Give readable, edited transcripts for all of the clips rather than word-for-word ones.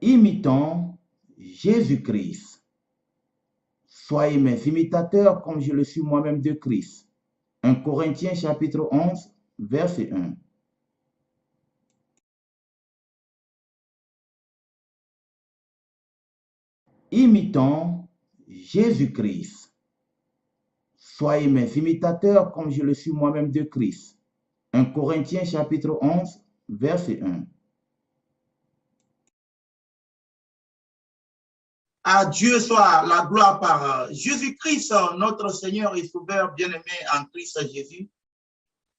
Imitons Jésus-Christ. Soyez mes imitateurs comme je le suis moi-même de Christ. 1 Corinthiens chapitre 11, verset 1. Imitons Jésus-Christ. Soyez mes imitateurs comme je le suis moi-même de Christ. 1 Corinthiens chapitre 11, verset 1. À Dieu soit la gloire par Jésus-Christ, notre Seigneur et Sauveur bien-aimé en Christ Jésus.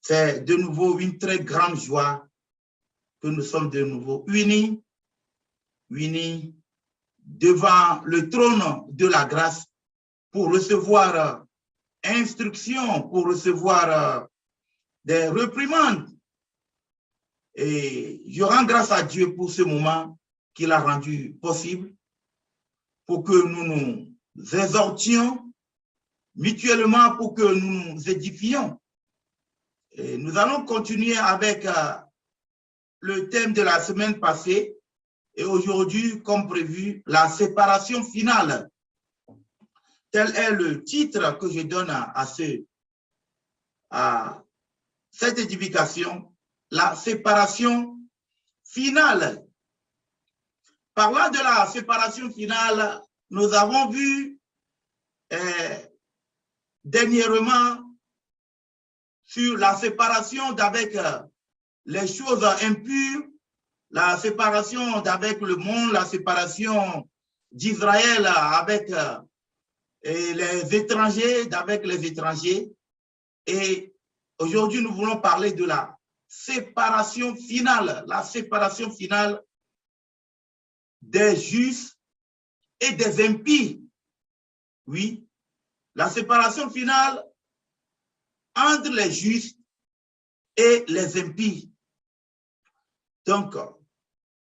C'est de nouveau une très grande joie que nous sommes de nouveau unis devant le trône de la grâce pour recevoir instruction, pour recevoir des réprimandes. Et je rends grâce à Dieu pour ce moment qu'il a rendu possible pour que nous nous exhortions mutuellement, pour que nous nous édifions. Et nous allons continuer avec le thème de la semaine passée et aujourd'hui, comme prévu, la séparation finale. Tel est le titre que je donne à cette édification, la séparation finale. Parlant de la séparation finale, nous avons vu dernièrement sur la séparation d'avec les choses impures, la séparation d'avec le monde, la séparation d'Israël avec les étrangers, d'avec les étrangers. Et aujourd'hui, nous voulons parler de la séparation finale des justes et des impies. Oui, la séparation finale entre les justes et les impies. Donc,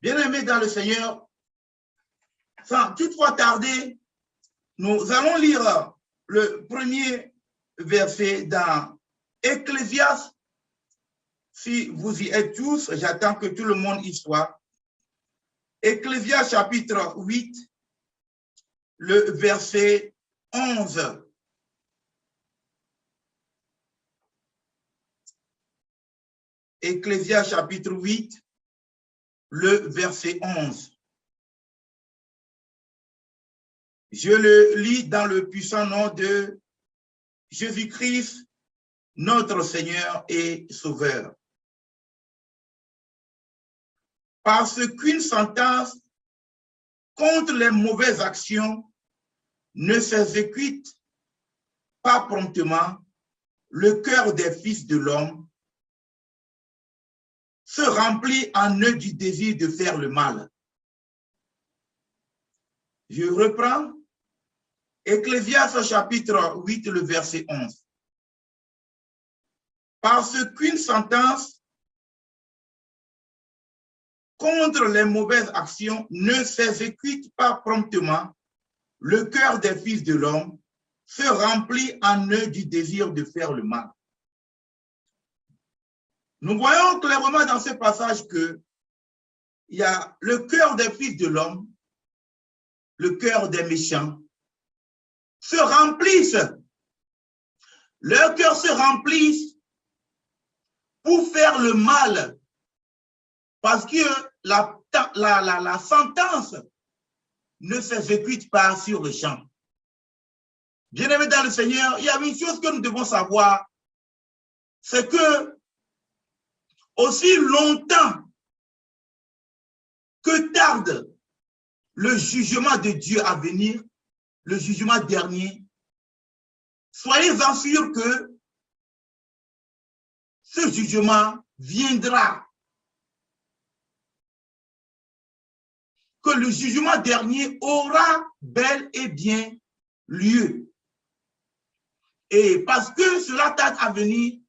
bien-aimés dans le Seigneur, sans toutefois tarder, nous allons lire le premier verset dans Ecclésiaste. Si vous y êtes tous, j'attends que tout le monde y soit. Ecclésiaste chapitre 8, le verset 11. Ecclésiaste chapitre 8, le verset 11. Je le lis dans le puissant nom de Jésus-Christ, notre Seigneur et Sauveur. Parce qu'une sentence contre les mauvaises actions ne s'exécute pas promptement, le cœur des fils de l'homme se remplit en eux du désir de faire le mal. Je reprends Ecclésiaste chapitre 8, le verset 11. Parce qu'une sentence contre les mauvaises actions ne s'exécute pas promptement, le cœur des fils de l'homme se remplit en eux du désir de faire le mal. Nous voyons clairement dans ce passage que il y a le cœur des fils de l'homme, le cœur des méchants, se remplissent. Leur cœur se remplissent pour faire le mal, parce que la sentence ne s'exécute pas sur le champ. Bien-aimés dans le Seigneur, il y a une chose que nous devons savoir, c'est que aussi longtemps que tarde le jugement de Dieu à venir, le jugement dernier, soyez-en sûrs que ce jugement viendra. Que le jugement dernier aura bel et bien lieu. Et parce que cela tarde à venir,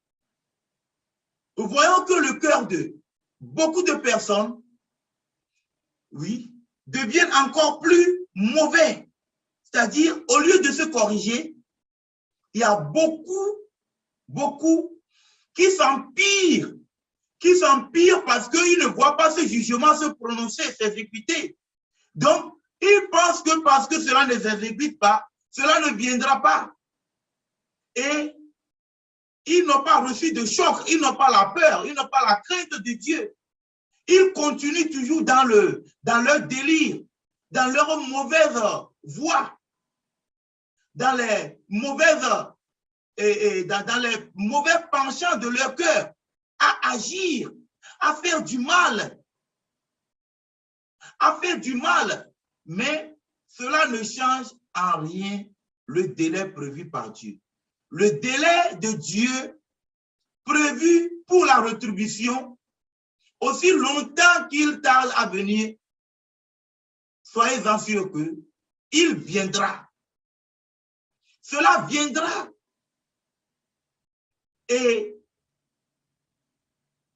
nous voyons que le cœur de beaucoup de personnes, oui, deviennent encore plus mauvais. C'est-à-dire, au lieu de se corriger, il y a beaucoup qui s'empirent parce qu'ils ne voient pas ce jugement se prononcer, s'exécuter. Donc, ils pensent que parce que cela ne s'exécute pas, cela ne viendra pas. Et ils n'ont pas reçu de choc, ils n'ont pas la peur, ils n'ont pas la crainte de Dieu. Ils continuent toujours dans leur délire, dans leur mauvaise voie, dans les mauvais penchants de leur cœur, à agir, à faire du mal. Mais cela ne change en rien le délai prévu par Dieu. Le délai de Dieu prévu pour la rétribution, aussi longtemps qu'il tarde à venir, soyez-en sûrs qu'il viendra. Cela viendra. Et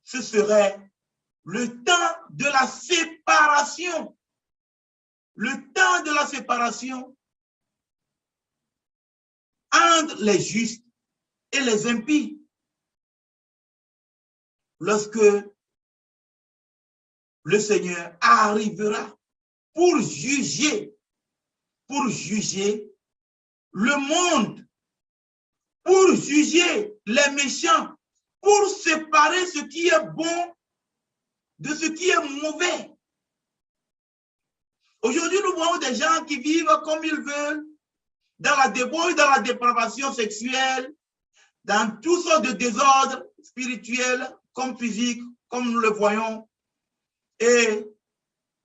ce serait le temps de la séparation. Le temps de la séparation entre les justes et les impies. Lorsque le Seigneur arrivera pour juger le monde, pour juger les méchants, pour séparer ce qui est bon de ce qui est mauvais. Aujourd'hui, nous voyons des gens qui vivent comme ils veulent, dans la débauche, dans la dépravation sexuelle, dans toutes sortes de désordres spirituels, comme physiques, comme nous le voyons. Et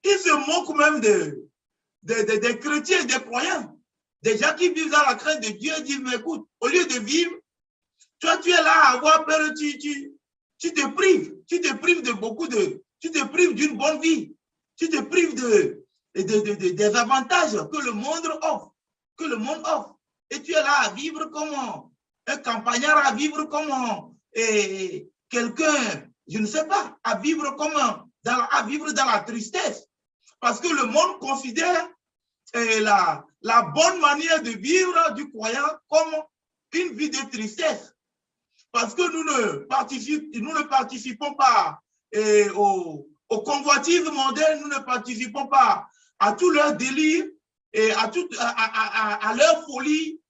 ils se moquent même des chrétiens, des croyants. Des gens qui vivent dans la crainte de Dieu disent, mais écoute, au lieu de vivre, toi tu es là à avoir peur, tu te prives de beaucoup tu te prives d'une bonne vie, tu te prives des avantages que le monde offre, et tu es là à vivre comme un campagnard, à vivre comme quelqu'un, je ne sais pas, à vivre dans la tristesse, parce que le monde considère la bonne manière de vivre du croyant comme une vie de tristesse, parce que nous ne participons pas au convoitisme mondain, nous ne participons pas à tout leur délire et à leur folie,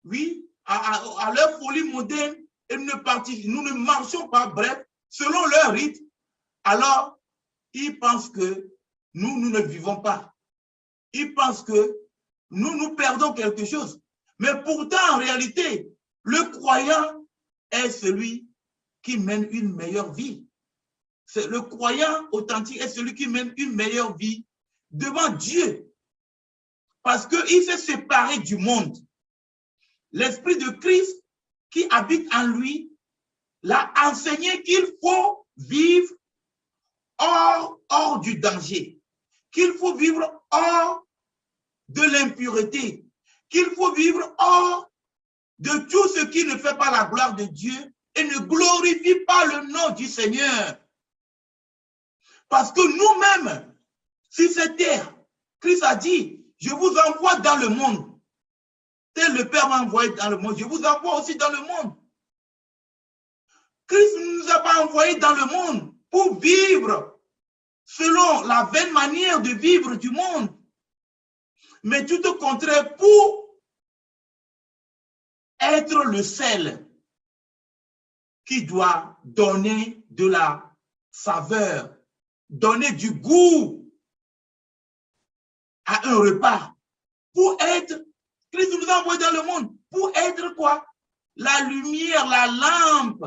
oui, à leur folie moderne, et nous ne marchons pas, bref, selon leur rythme. Alors, ils pensent que nous ne vivons pas. Ils pensent que nous perdons quelque chose. Mais pourtant, en réalité, le croyant est celui qui mène une meilleure vie. Le croyant authentique est celui qui mène une meilleure vie devant Dieu. Parce qu'il s'est séparé du monde. L'Esprit de Christ qui habite en lui l'a enseigné qu'il faut vivre hors du danger, qu'il faut vivre hors de l'impureté, qu'il faut vivre hors de tout ce qui ne fait pas la gloire de Dieu et ne glorifie pas le nom du Seigneur. Parce que nous-mêmes, sur cette terre, Christ a dit, je vous envoie dans le monde. Tel le Père m'a envoyé dans le monde, je vous envoie aussi dans le monde. Christ ne nous a pas envoyés dans le monde pour vivre selon la vaine manière de vivre du monde, mais tout au contraire pour être le sel qui doit donner de la saveur, donner du goût à un repas, pour être, Christ nous a envoyés dans le monde, pour être quoi? La lumière, la lampe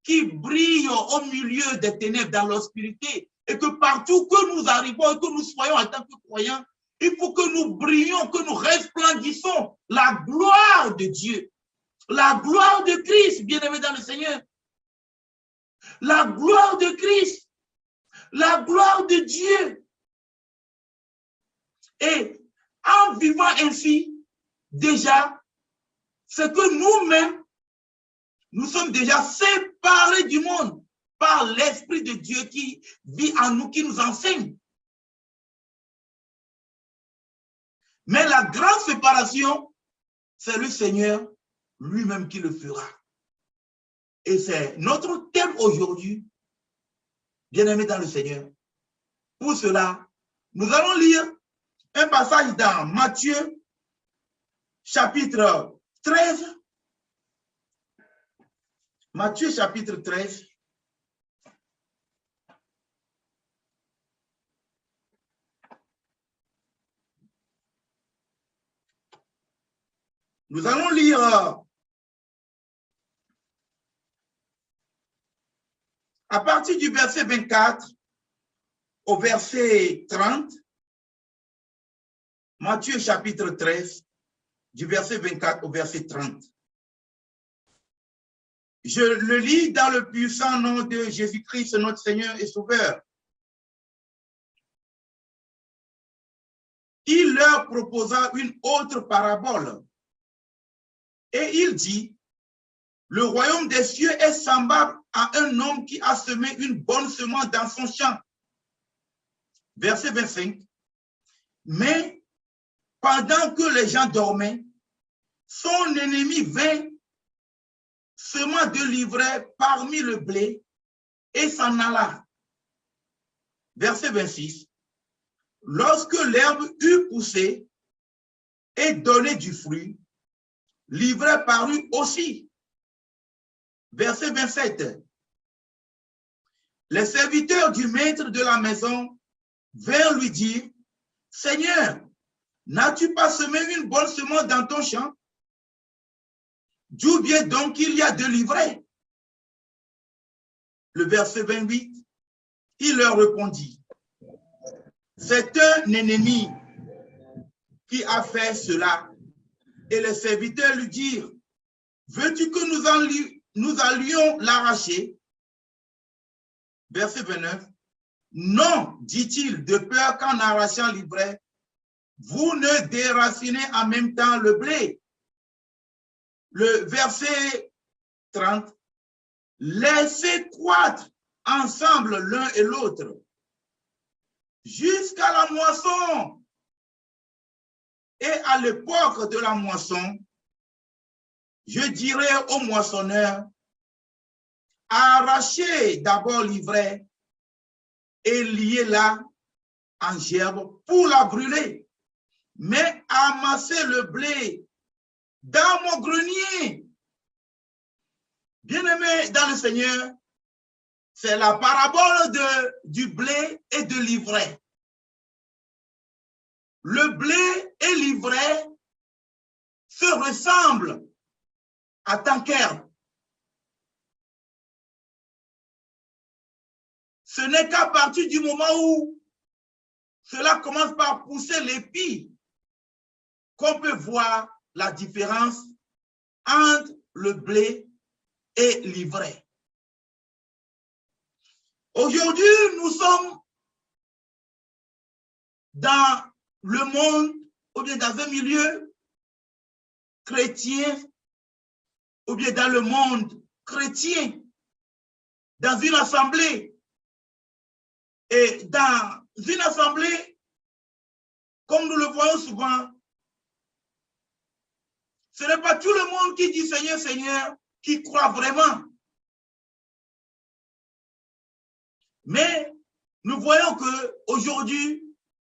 qui brille au milieu des ténèbres dans l'obscurité, et que partout que nous arrivons et que nous soyons en tant que croyants, il faut que nous brillions, que nous resplendissons la gloire de Dieu, la gloire de Christ, bien-aimé dans le Seigneur, la gloire de Christ, la gloire de Dieu. Et en vivant ainsi, déjà, c'est que nous-mêmes, nous sommes déjà séparés du monde par l'Esprit de Dieu qui vit en nous, qui nous enseigne. Mais la grande séparation, c'est le Seigneur lui-même qui le fera. Et c'est notre thème aujourd'hui, bien-aimés dans le Seigneur. Pour cela, nous allons lire un passage dans Matthieu, chapitre 13. Matthieu, chapitre 13. Nous allons lire à partir du verset 24 au verset 30. Matthieu chapitre 13, du verset 24 au verset 30. Je le lis dans le puissant nom de Jésus-Christ, notre Seigneur et Sauveur. Il leur proposa une autre parabole. Et il dit, le royaume des cieux est semblable à un homme qui a semé une bonne semence dans son champ. Verset 25. Mais pendant que les gens dormaient, son ennemi vint, semant de l'ivraie parmi le blé, et s'en alla. Verset 26. Lorsque l'herbe eut poussé et donné du fruit, l'ivraie parut aussi. Verset 27. Les serviteurs du maître de la maison vinrent lui dire, Seigneur, n'as-tu pas semé une bonne semence dans ton champ? D'où vient donc qu'il y a de l'ivraie? Le verset 28, il leur répondit, c'est un ennemi qui a fait cela. Et les serviteurs lui dirent, veux-tu que nous allions l'arracher? Verset 29, non, dit-il, de peur qu'en arrachant l'ivraie, vous ne déracinez en même temps le blé. Le verset 30, laissez croître ensemble l'un et l'autre jusqu'à la moisson. Et à l'époque de la moisson, je dirai aux moissonneurs, arrachez d'abord l'ivraie et liez-la en gerbe pour la brûler, mais amassez le blé dans mon grenier. Bien-aimés dans le Seigneur, c'est la parabole du blé et de l'ivraie. Le blé et l'ivraie se ressemblent à tant qu'herbe. Ce n'est qu'à partir du moment où cela commence par pousser l'épi qu'on peut voir la différence entre le blé et l'ivraie. Aujourd'hui, nous sommes dans le monde, ou bien dans un milieu chrétien, ou bien dans le monde chrétien, dans une assemblée. Et dans une assemblée, comme nous le voyons souvent, ce n'est pas tout le monde qui dit Seigneur, Seigneur, qui croit vraiment. Mais nous voyons qu'aujourd'hui,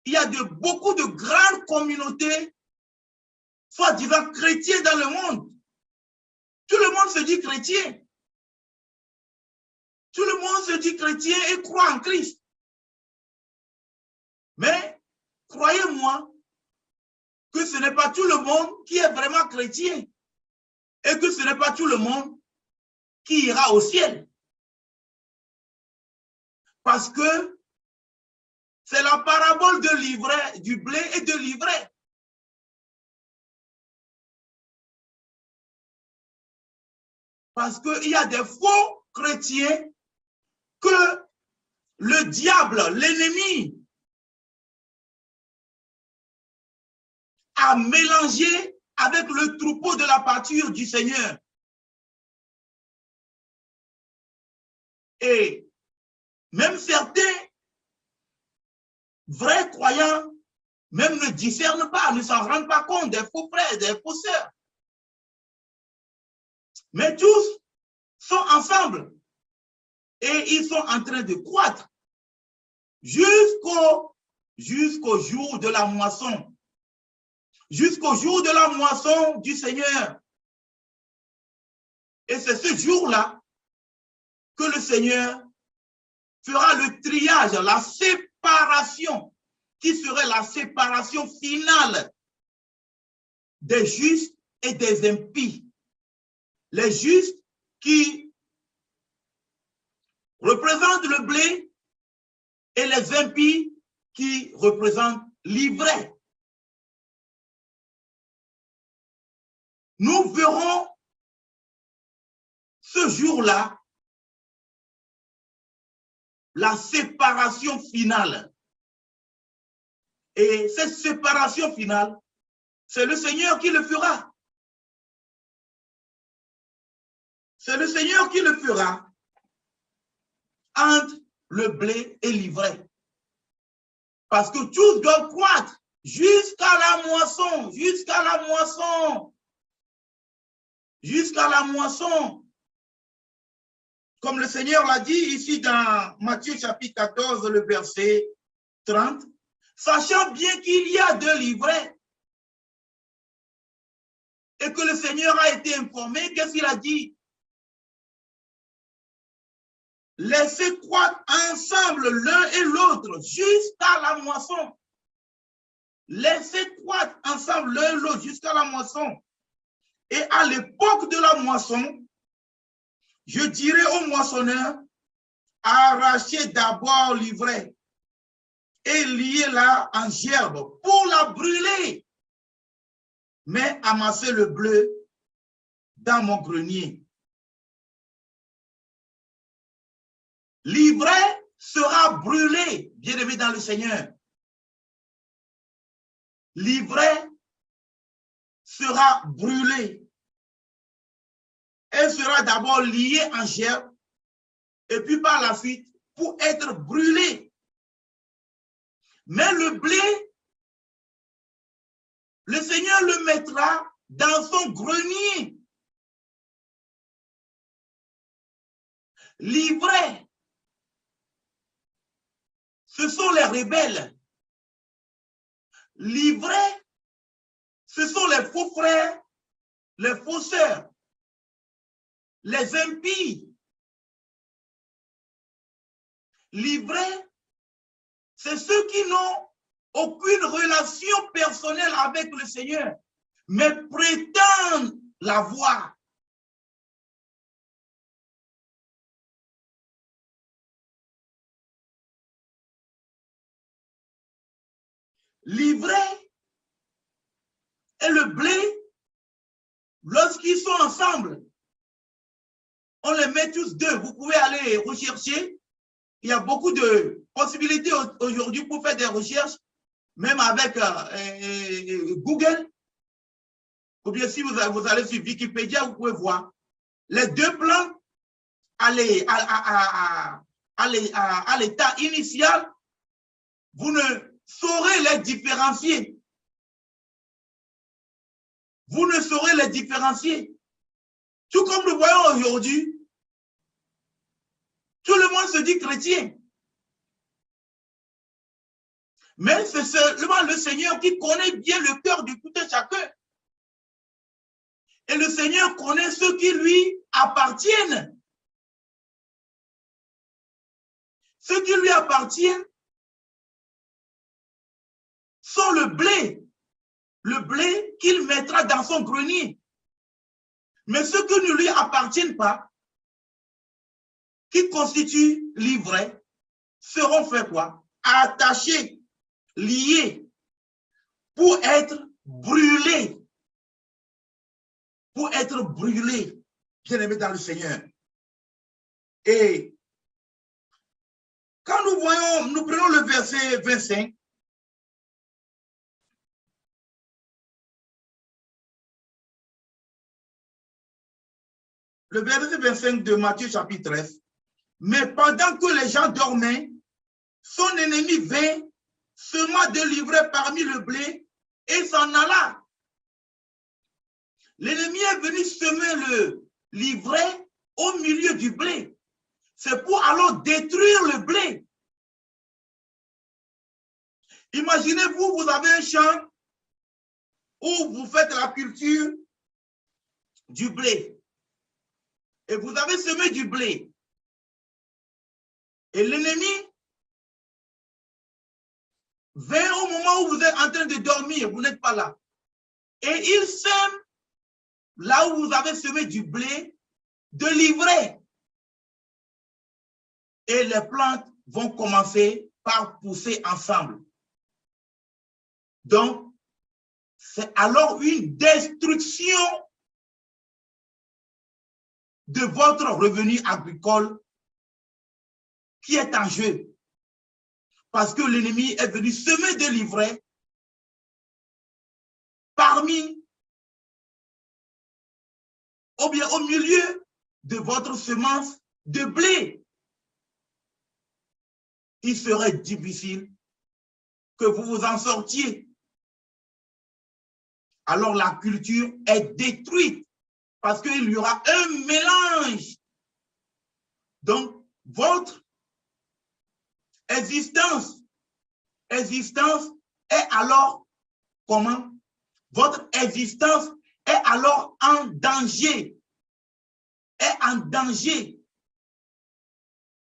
il y a beaucoup de grandes communautés, soi-disant chrétiens dans le monde. Tout le monde se dit chrétien. Tout le monde se dit chrétien et croit en Christ. Mais, croyez-moi, que ce n'est pas tout le monde qui est vraiment chrétien et que ce n'est pas tout le monde qui ira au ciel. Parce que c'est la parabole de l'ivraie, du blé et de l'ivraie. Parce qu'il y a des faux chrétiens que le diable, l'ennemi, a mélangé avec le troupeau de la pâture du Seigneur. Et même certains vrais croyants même ne discernent pas, ne s'en rendent pas compte, des faux frères, des faux sœurs. Mais tous sont ensemble et ils sont en train de croître jusqu'au jusqu'au jour de la moisson. Jusqu'au jour de la moisson du Seigneur. Et c'est ce jour-là que le Seigneur fera le triage, la séparation, qui serait la séparation finale des justes et des impies. Les justes qui représentent le blé et les impies qui représentent l'ivraie. Nous verrons ce jour-là la séparation finale. Et cette séparation finale, c'est le Seigneur qui le fera. C'est le Seigneur qui le fera entre le blé et l'ivraie. Parce que tous doivent croître jusqu'à la moisson, jusqu'à la moisson, jusqu'à la moisson. Comme le Seigneur l'a dit ici dans Matthieu chapitre 14, le verset 30, sachant bien qu'il y a de l'ivraie et que le Seigneur a été informé, qu'est-ce qu'il a dit? Laissez croître ensemble l'un et l'autre jusqu'à la moisson. Laissez croître ensemble l'un et l'autre jusqu'à la moisson. Et à l'époque de la moisson, je dirai au moissonneur, arrachez d'abord l'ivraie et liez-la en gerbe pour la brûler, mais amassez le bleu dans mon grenier. L'ivraie sera brûlée, bien-aimé dans le Seigneur. L'ivraie sera brûlée. Elle sera d'abord liée en gerbe et puis par la suite pour être brûlée. Mais le blé, le Seigneur le mettra dans son grenier. L'ivraie, ce sont les rebelles. L'ivraie, ce sont les faux frères, les faux sœurs, les impies. L'ivraie, c'est ceux qui n'ont aucune relation personnelle avec le Seigneur, mais prétendent l'avoir. L'ivraie et le blé, lorsqu'ils sont ensemble, on les met tous deux. Vous pouvez aller rechercher. Il y a beaucoup de possibilités aujourd'hui pour faire des recherches, même avec Google. Ou bien si vous allez sur Wikipédia, vous pouvez voir. Les deux plantes à l'état initial, vous ne saurez les différencier. Vous ne saurez les différencier. Tout comme nous voyons aujourd'hui, tout le monde se dit chrétien. Mais c'est seulement le Seigneur qui connaît bien le cœur de tout un chacun. Et le Seigneur connaît ceux qui lui appartiennent. Ceux qui lui appartiennent sont le blé qu'il mettra dans son grenier. Mais ceux qui ne lui appartiennent pas, qui constituent l'ivraie, seront fait quoi? Attachés, liés, pour être brûlés. Pour être brûlés, bien-aimés dans le Seigneur. Et quand nous prenons le verset 25, le verset 25 de Matthieu chapitre 13, mais pendant que les gens dormaient, son ennemi vint, sema de l'ivraie parmi le blé et s'en alla. L'ennemi est venu semer l'ivraie au milieu du blé. C'est pour alors détruire le blé. Imaginez-vous, vous avez un champ où vous faites la culture du blé. Et vous avez semé du blé. Et l'ennemi vient au moment où vous êtes en train de dormir, vous n'êtes pas là. Et il sème là où vous avez semé du blé de l'ivraie. Et les plantes vont commencer par pousser ensemble. Donc, c'est alors une destruction de votre revenu agricole qui est en jeu. Parce que l'ennemi est venu semer de l'ivraie parmi, ou bien au milieu de votre semence de blé. Il serait difficile que vous vous en sortiez. Alors la culture est détruite parce qu'il y aura un mélange. Donc, votre existence est alors comment? Votre existence est alors en danger. Est en danger.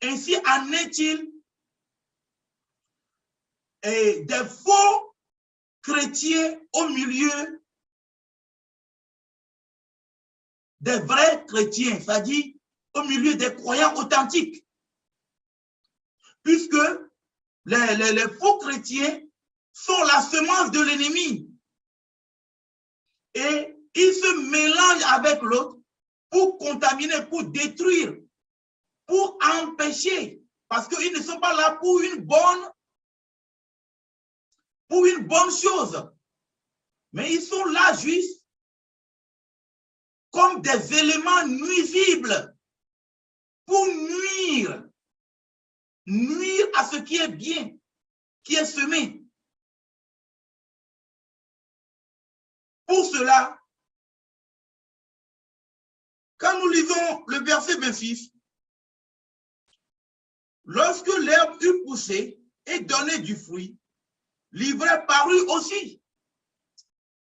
Ainsi en est-il des faux chrétiens au milieu des vrais chrétiens, c'est-à-dire au milieu des croyants authentiques. Puisque les faux chrétiens sont la semence de l'ennemi. Et ils se mélangent avec l'autre pour contaminer, pour détruire, pour empêcher. Parce qu'ils ne sont pas là pour une bonne chose. Mais ils sont là juste comme des éléments nuisibles pour nuire à ce qui est bien, qui est semé. Pour cela, quand nous lisons le verset 26, lorsque l'herbe eut poussé et donné du fruit, l'ivraie parut aussi.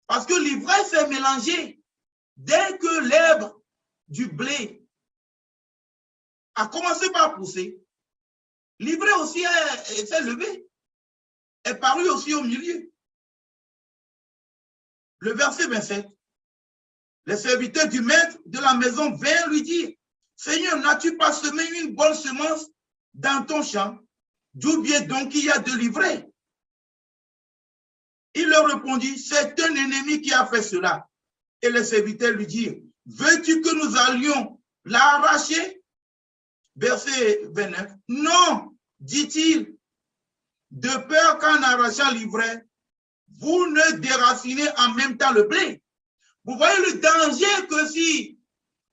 Parce que l'ivraie s'est mélangée dès que l'herbe du blé a commencé par pousser. L'ivraie aussi s'est levée, est parue aussi au milieu. Le verset 27, les serviteurs du maître de la maison vinrent lui dire, Seigneur, n'as-tu pas semé une bonne semence dans ton champ? D'où bien donc il y a de l'ivraie? Il leur répondit, c'est un ennemi qui a fait cela. Et les serviteurs lui dirent, veux-tu que nous allions l'arracher? Verset 29, non, dit-il, de peur qu'en arrachant l'ivraie, vous ne déracinez en même temps le blé. Vous voyez le danger que si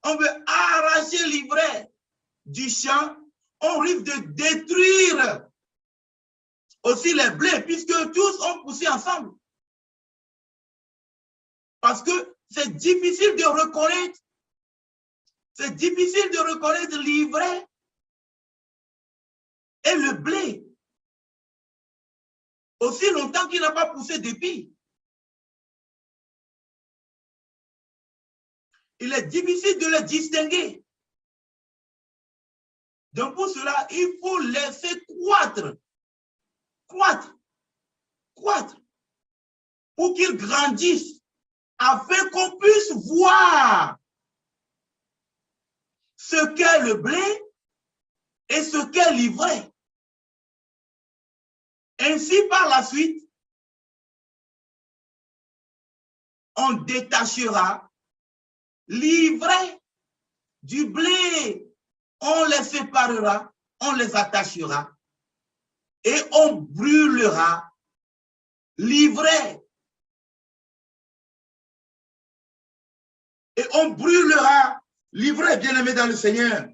on veut arracher l'ivraie du champ, on risque de détruire aussi les blés, puisque tous ont poussé ensemble. Parce que c'est difficile de reconnaître, l'ivraie et le blé. Aussi longtemps qu'il n'a pas poussé d'épis. Il est difficile de les distinguer. Donc pour cela, il faut laisser croître, pour qu'ils grandissent, afin qu'on puisse voir ce qu'est le blé et ce qu'est l'ivraie. Ainsi, par la suite, on détachera l'ivraie du blé. On les séparera, on les attachera et on brûlera l'ivraie. Et on brûlera l'ivraie, bien-aimé dans le Seigneur.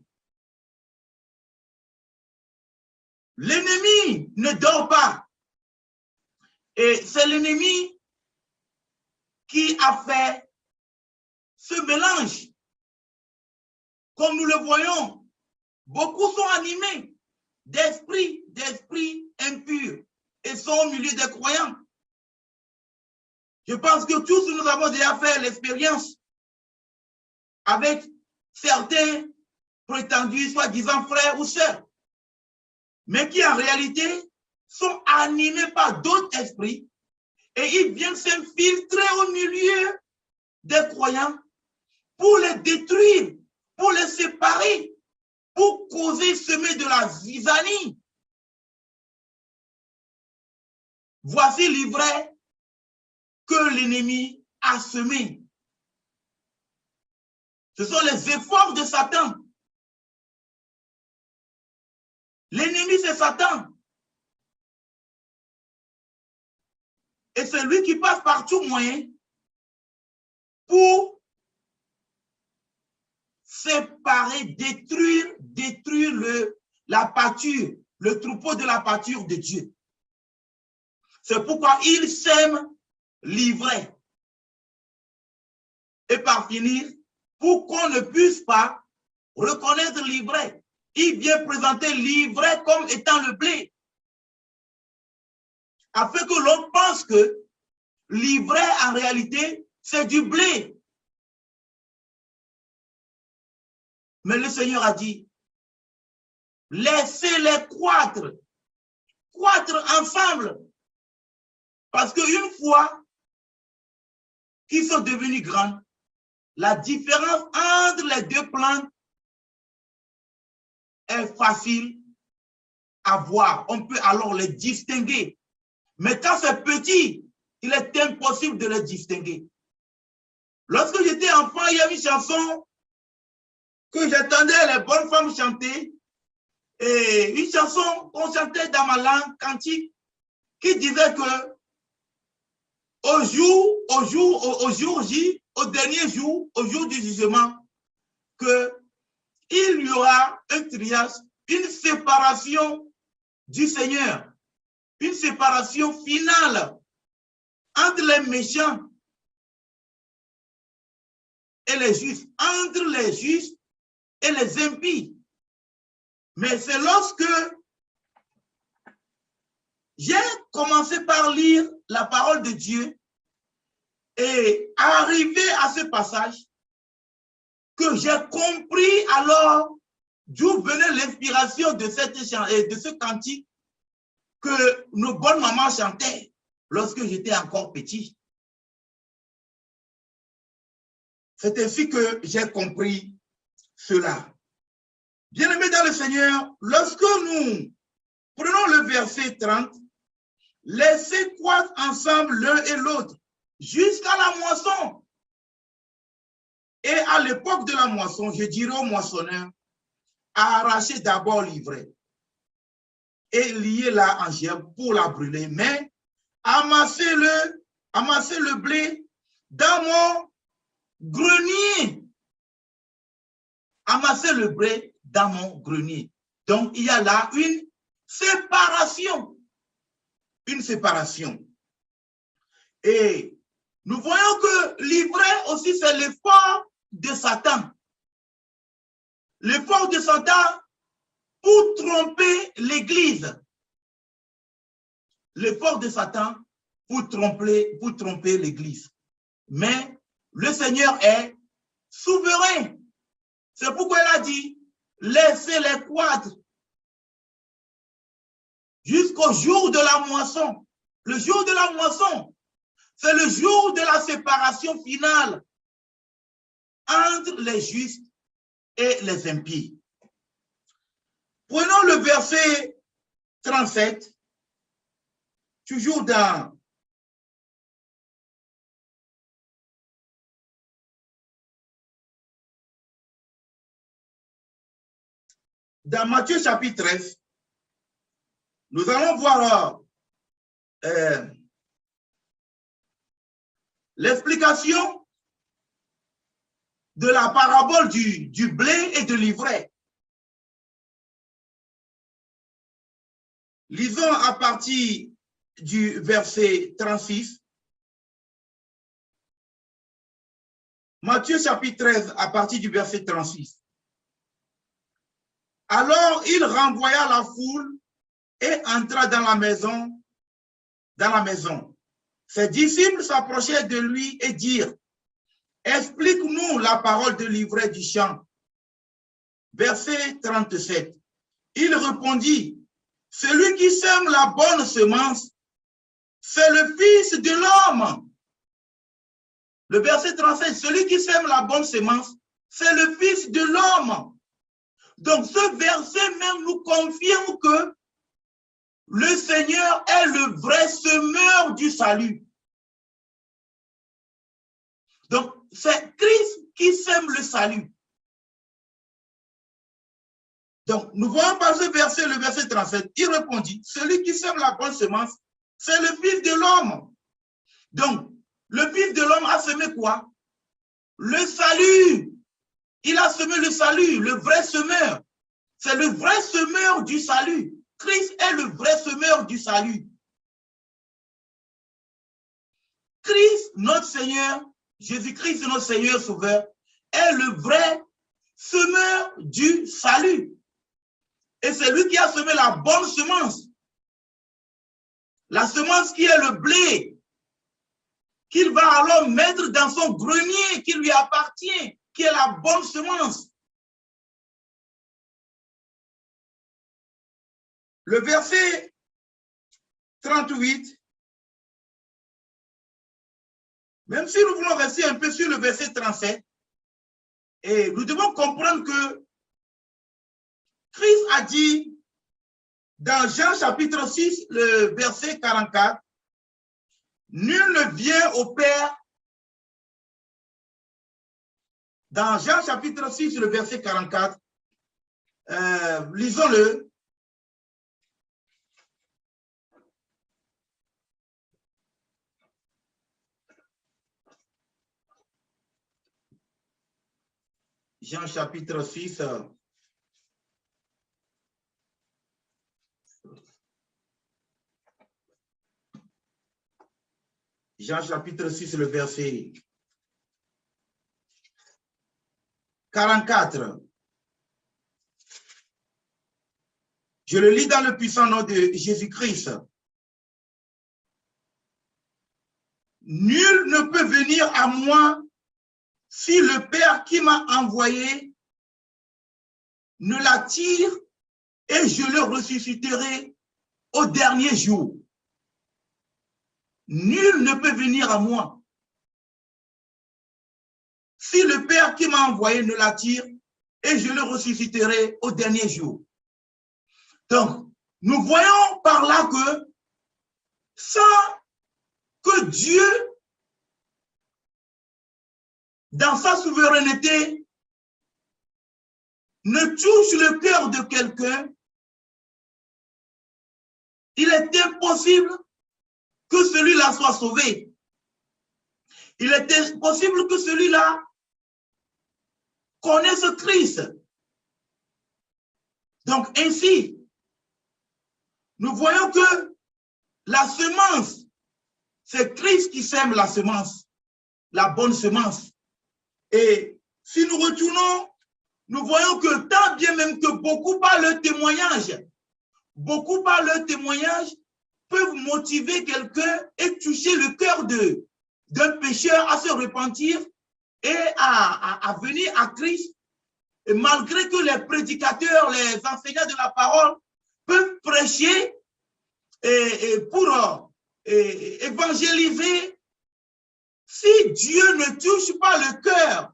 L'ennemi ne dort pas. Et c'est l'ennemi qui a fait ce mélange. Comme nous le voyons, beaucoup sont animés d'esprits impurs. et sont au milieu des croyants. Je pense que tous nous avons déjà fait l'expérience avec certains prétendus, soi-disant frères ou sœurs, mais qui en réalité sont animés par d'autres esprits et ils viennent s'infiltrer au milieu des croyants pour les détruire, pour les séparer, pour causer, semer de la zizanie. Voici l'ivraie que l'ennemi a semé. Ce sont les efforts de Satan. L'ennemi, c'est Satan. Et c'est lui qui passe par tout moyen pour séparer, détruire la pâture, le troupeau de la pâture de Dieu. C'est pourquoi il sème l'ivraie. Et par finir, pour qu'on ne puisse pas reconnaître l'ivraie, il vient présenter l'ivraie comme étant le blé. Afin que l'on pense que l'ivraie, en réalité, c'est du blé. Mais le Seigneur a dit, laissez-les croître ensemble. Parce qu'une fois qu'ils sont devenus grands, la différence entre les deux plantes est facile à voir. On peut alors les distinguer. Mais quand c'est petit, il est impossible de les distinguer. Lorsque j'étais enfant, il y a une chanson que j'entendais les bonnes femmes chanter, et une chanson qu'on chantait dans ma langue cantique, qui disait que au jour J, au dernier jour, au jour du jugement, qu'il y aura un triage, une séparation du Seigneur, une séparation finale entre les méchants et les justes, entre les justes et les impies. Mais c'est lorsque j'ai commencé par lire la parole de Dieu et arrivé à ce passage que j'ai compris alors d'où venait l'inspiration de ce cantique que nos bonnes mamans chantaient lorsque j'étais encore petit. C'est ainsi que j'ai compris cela. Bien-aimés dans le Seigneur, lorsque nous prenons le verset 30, laissez croître ensemble l'un et l'autre jusqu'à la moisson. Et à l'époque de la moisson, je dirais au moissonneur, arrachez d'abord l'ivraie et liez-la en gerbe pour la brûler, mais amassez le blé dans mon grenier. Amassez le blé dans mon grenier. Donc, il y a là une séparation. Une séparation. Et nous voyons que l'ivraie aussi, c'est l'effort de Satan. L'effort de Satan pour tromper l'Église. L'effort de Satan pour tromper l'Église. Mais le Seigneur est souverain. C'est pourquoi il a dit, laissez-les croître jusqu'au jour de la moisson. Le jour de la moisson, c'est le jour de la séparation finale entre les justes et les impies. Prenons le verset 37, toujours dans Matthieu chapitre 13. Nous allons voir l'explication de la parabole du blé et de l'ivraie. Lisons à partir du verset 36. Matthieu chapitre 13 à partir du verset 36. Alors il renvoya la foule et entra dans la maison dans la maison. Ses disciples s'approchèrent de lui et dirent, « Explique-nous la parole de l'ivraie du chant. » Verset 37. Il répondit, « Celui qui sème la bonne semence, c'est le Fils de l'homme. » Le verset 37, celui qui sème la bonne semence, c'est le Fils de l'homme. Donc ce verset même nous confirme que le Seigneur est le vrai semeur du salut. Donc c'est Christ qui sème le salut. Donc nous voyons par ce verset, le verset 37, il répondit, celui qui sème la bonne semence, c'est le Fils de l'homme. Donc le Fils de l'homme a semé quoi? Le salut. Il a semé le salut, le vrai semeur. C'est le vrai semeur du salut. Christ est le vrai semeur du salut. Christ, notre Seigneur, Jésus-Christ, notre Seigneur Sauveur, est le vrai semeur du salut. Et c'est lui qui a semé la bonne semence. La semence qui est le blé, qu'il va alors mettre dans son grenier qui lui appartient, qui est la bonne semence. Le verset 38, même si nous voulons rester un peu sur le verset 37, et nous devons comprendre que Christ a dit dans Jean chapitre 6, le verset 44, nul ne vient au Père. Dans Jean chapitre 6, le verset 44, lisons-le. Jean chapitre 6. Jean chapitre 6, le verset 44. Je le lis dans le puissant nom de Jésus-Christ. Nul ne peut venir à moi si le Père qui m'a envoyé ne l'attire et je le ressusciterai au dernier jour. Nul ne peut venir à moi si le Père qui m'a envoyé ne l'attire et je le ressusciterai au dernier jour. Donc, nous voyons par là que sans que Dieu, dans sa souveraineté, ne touche le cœur de quelqu'un, il est impossible que celui-là soit sauvé. Il est impossible que celui-là connaisse Christ. Donc ainsi, nous voyons que la semence, c'est Christ qui sème la semence, la bonne semence. Et si nous retournons, nous voyons que tant bien même que beaucoup par leur témoignage, peuvent motiver quelqu'un et toucher le cœur d'un pécheur à se repentir et à venir à Christ. Et malgré que les prédicateurs, les enseignants de la parole peuvent prêcher pour évangéliser, si Dieu ne touche pas le cœur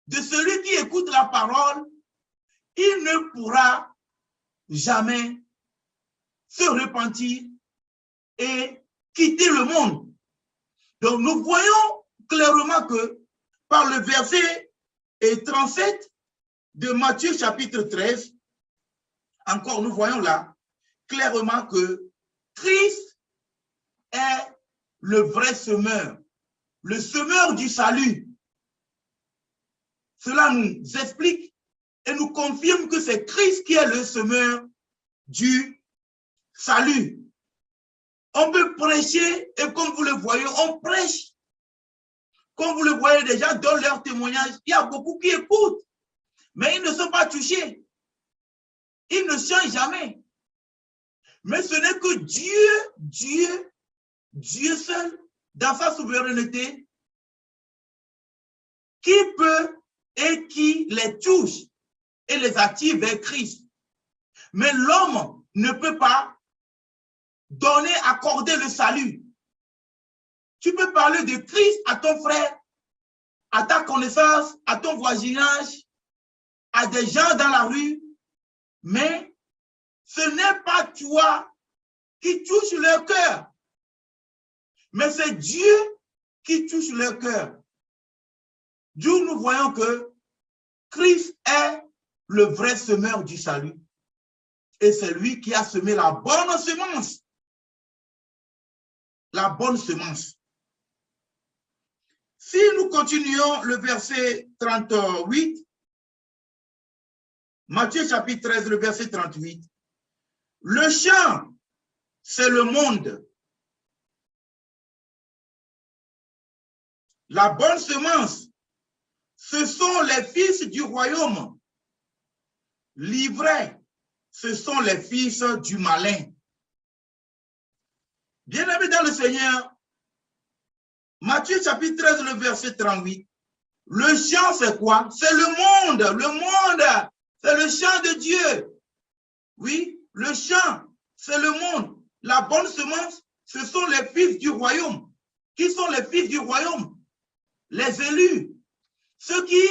de celui qui écoute la parole, il ne pourra jamais se repentir et quitter le monde. Donc nous voyons clairement que par le verset 37 de Matthieu chapitre 13, encore nous voyons là clairement que Christ est le vrai semeur, le semeur du salut. Cela nous explique et nous confirme que c'est Christ qui est le semeur du salut. On peut prêcher et comme vous le voyez, on prêche. Comme vous le voyez déjà dans leur témoignage, il y a beaucoup qui écoutent, mais ils ne sont pas touchés. Ils ne changent jamais. Mais ce n'est que Dieu seul, dans sa souveraineté, qui peut et qui les touche et les active vers Christ. Mais l'homme ne peut pas donner, accorder le salut. Tu peux parler de Christ à ton frère, à ta connaissance, à ton voisinage, à des gens dans la rue, mais ce n'est pas toi qui touche leur cœur, mais c'est Dieu qui touche leur cœur. D'où nous voyons que Christ est le vrai semeur du salut. Et c'est lui qui a semé la bonne semence. La bonne semence. Si nous continuons le verset 38, Matthieu chapitre 13, le verset 38, le champ, c'est le monde. La bonne semence, ce sont les fils du royaume. L'ivraie, ce sont les fils du malin. Bien-aimés dans le Seigneur, Matthieu chapitre 13, le verset 38, le champ, c'est quoi? C'est le monde, c'est le champ de Dieu. Oui, le champ, c'est le monde. La bonne semence, ce sont les fils du royaume. Qui sont les fils du royaume? Les élus, ceux qui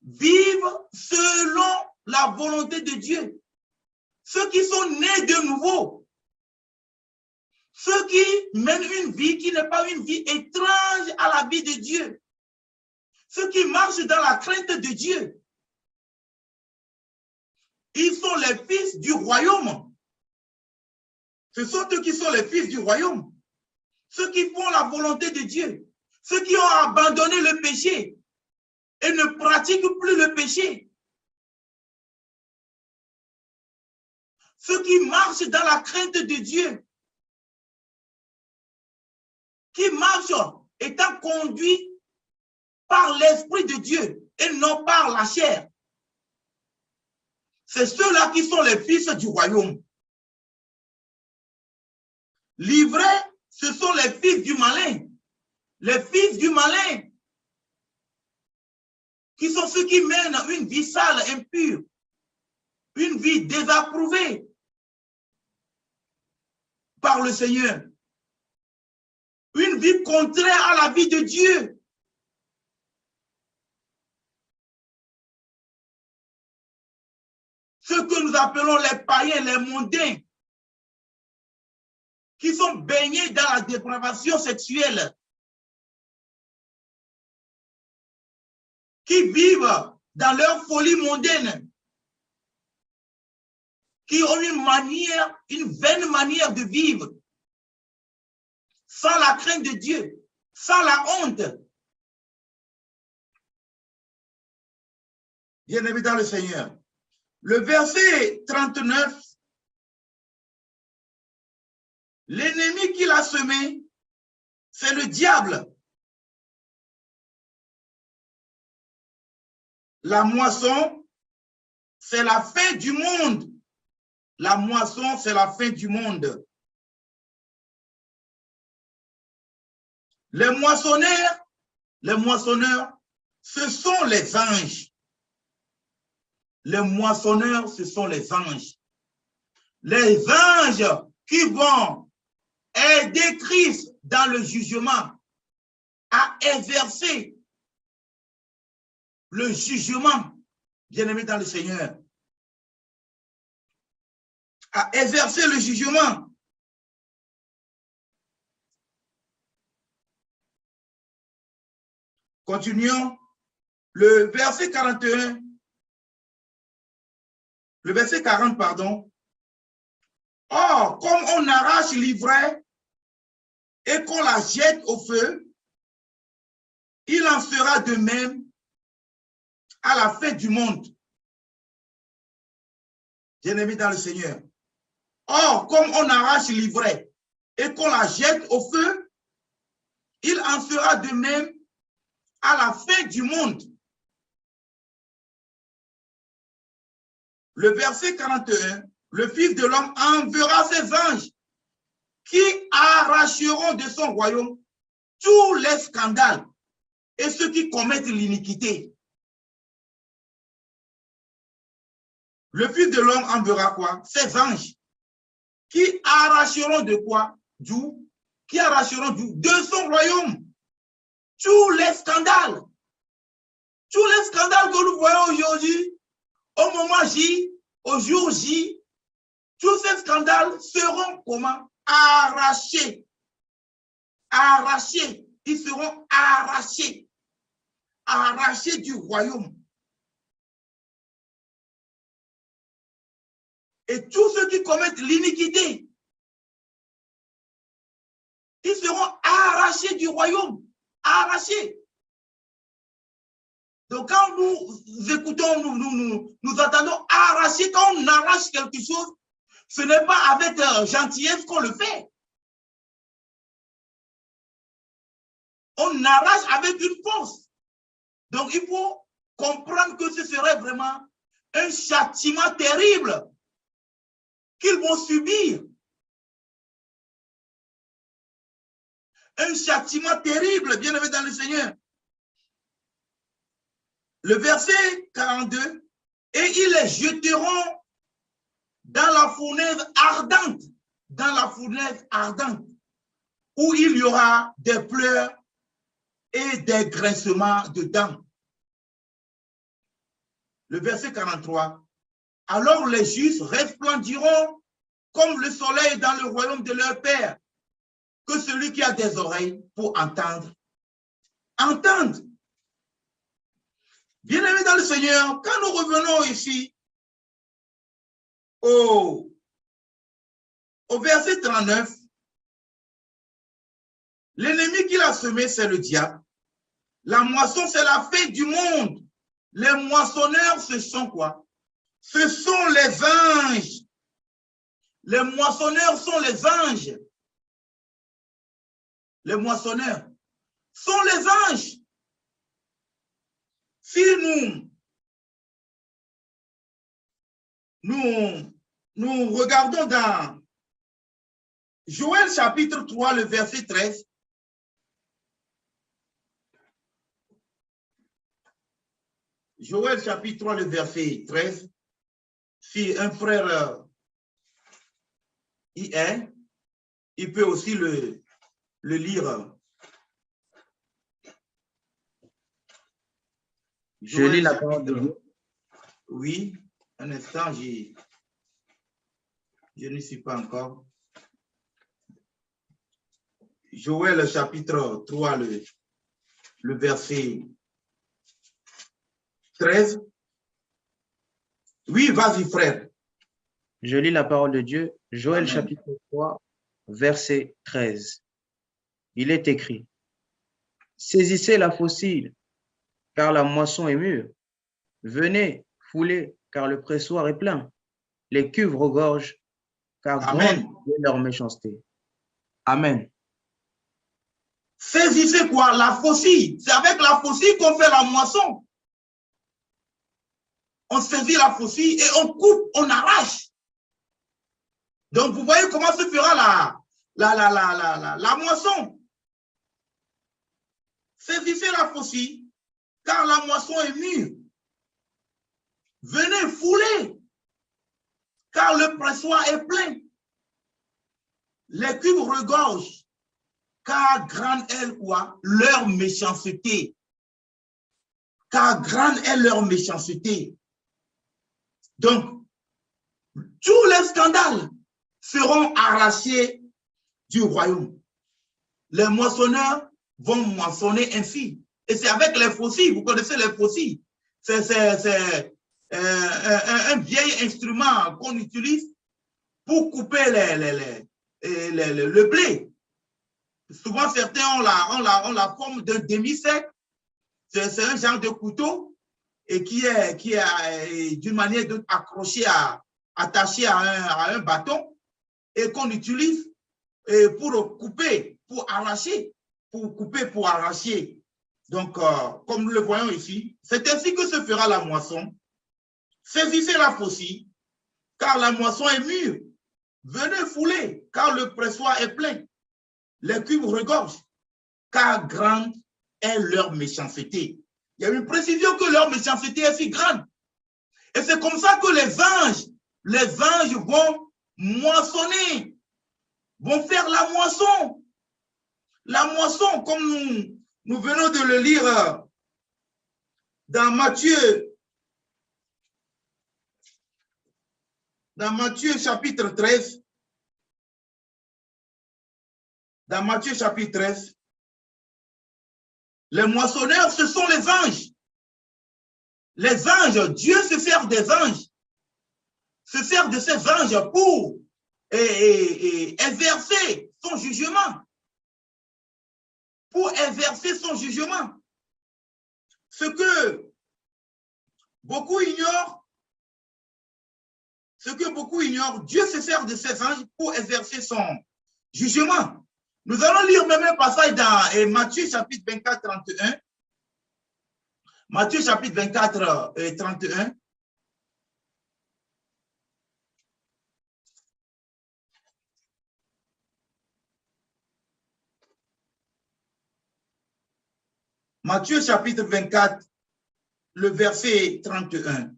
vivent selon la volonté de Dieu, ceux qui sont nés de nouveau, ceux qui mènent une vie qui n'est pas une vie étrange à la vie de Dieu, ceux qui marchent dans la crainte de Dieu. Ils sont les fils du royaume. Ce sont eux qui sont les fils du royaume. Ceux qui font la volonté de Dieu. Ceux qui ont abandonné le péché et ne pratiquent plus le péché. Ceux qui marchent dans la crainte de Dieu. Qui marchent étant conduits par l'Esprit de Dieu et non par la chair. C'est ceux-là qui sont les fils du royaume. L'ivraie, ce sont les fils du malin. Les fils du malin, qui sont ceux qui mènent une vie sale, impure, une vie désapprouvée par le Seigneur, une vie contraire à la vie de Dieu. Ce que nous appelons les païens, les mondains, qui sont baignés dans la dépravation sexuelle, qui vivent dans leur folie mondaine, qui ont une vaine manière de vivre, sans la crainte de Dieu, sans la honte. Bien-aimés dans le Seigneur, le verset 39, l'ennemi qui l'a semé, c'est le diable. La moisson, c'est la fin du monde. La moisson, c'est la fin du monde. Les moissonneurs, ce sont les anges. Les moissonneurs, ce sont les anges. Les anges qui vont aider Christ dans le jugement à exercer le jugement, bien-aimé dans le Seigneur, à exercer le jugement. Continuons. Le verset 41, le verset 40, pardon. Or, comme on arrache l'ivraie et qu'on la jette au feu, il en sera de même à la fin du monde. Bien-aimé dans le Seigneur. Or, comme on arrache l'ivraie et qu'on la jette au feu, il en sera de même à la fin du monde. Le verset 41, le Fils de l'homme enverra ses anges qui arracheront de son royaume tous les scandales et ceux qui commettent l'iniquité. Le Fils de l'homme enverra quoi? Ses anges qui arracheront de quoi? D'où? Qui arracheront d'où? De son royaume tous les scandales. Tous les scandales que nous voyons aujourd'hui, au moment J, au jour J, tous ces scandales seront comment? Arrachés. Arrachés. Ils seront arrachés. Arrachés du royaume. Et tous ceux qui commettent l'iniquité, ils seront arrachés du royaume. Arrachés. Donc quand nous écoutons, nous entendons arracher, quand on arrache quelque chose, ce n'est pas avec gentillesse qu'on le fait. On arrache avec une force. Donc il faut comprendre que ce serait vraiment un châtiment terrible qu'ils vont subir. Un châtiment terrible, bien aimé dans le Seigneur. Le verset 42, et ils les jeteront dans la fournaise ardente, où il y aura des pleurs et des grincements de dents. Le verset 43, alors les justes resplendiront comme le soleil dans le royaume de leur Père, que celui qui a des oreilles pour entendre, entende. Bien-aimés dans le Seigneur, quand nous revenons ici au verset 39, l'ennemi qu'il a semé, c'est le diable. La moisson, c'est la fête du monde. Les moissonneurs, ce sont quoi? Ce sont les anges. Les moissonneurs sont les anges. Les moissonneurs sont les anges. Si nous regardons dans Joël chapitre 3, le verset 13, Joël chapitre 3, le verset 13, si un frère y est, il peut aussi le lire. Je lis la parole de Dieu. Oui, un instant, je ne suis pas encore. Joël chapitre 3, le verset 13. Oui, vas-y frère. Je lis la parole de Dieu. Joël chapitre 3, verset 13. Il est écrit, saisissez la faucille, car la moisson est mûre. Venez, foulez, car le pressoir est plein. Les cuves regorgent, car grande est leur méchanceté. Amen. Saisissez quoi? La faucille. C'est avec la faucille qu'on fait la moisson. On saisit la faucille et on coupe, on arrache. Donc, vous voyez comment se fera la moisson. Saisissez la faucille, car la moisson est mûre. Venez fouler, car le pressoir est plein. Les cuves regorgent, car grande est quoi? Leur méchanceté. Car grande est leur méchanceté. Donc, tous les scandales seront arrachés du royaume. Les moissonneurs vont moissonner ainsi. Et c'est avec les faucilles. Vous connaissez les faucilles. C'est un vieil instrument qu'on utilise pour couper le blé. Souvent, certains ont la forme d'un demi-cercle. C'est un genre de couteau et qui est d'une manière accroché attaché à un bâton et qu'on utilise pour couper, pour arracher, pour arracher. Donc, comme nous le voyons ici, c'est ainsi que se fera la moisson. Saisissez la faucille, car la moisson est mûre. Venez fouler, car le pressoir est plein. Les cuves regorgent, car grande est leur méchanceté. Il y a une précision que leur méchanceté est si grande. Et c'est comme ça que les anges vont moissonner, vont faire la moisson. La moisson, comme nous venons de le lire dans Matthieu chapitre 13. Dans Matthieu chapitre 13, les moissonneurs, ce sont les anges. Les anges, Dieu se sert des anges, se sert de ces anges pour exercer son jugement. Pour exercer son jugement. Ce que beaucoup ignorent, Dieu se sert de ces anges pour exercer son jugement. Nous allons lire même un passage dans Matthieu chapitre 24, 31. Matthieu chapitre 24, 31. Matthieu chapitre 24, le verset 31.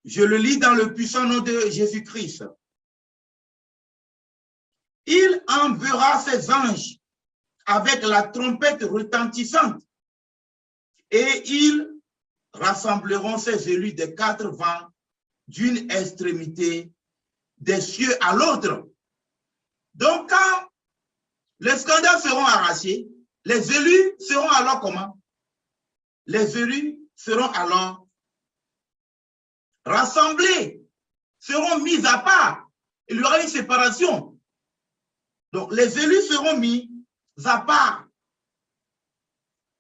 Je le lis dans le puissant nom de Jésus-Christ. Il enverra ses anges avec la trompette retentissante et ils rassembleront ses élus des quatre vents d'une extrémité des cieux à l'autre. Donc, quand les scandales seront arrachés, les élus seront alors comment? Les élus seront alors rassemblés, seront mis à part. Il y aura une séparation. Donc, les élus seront mis à part.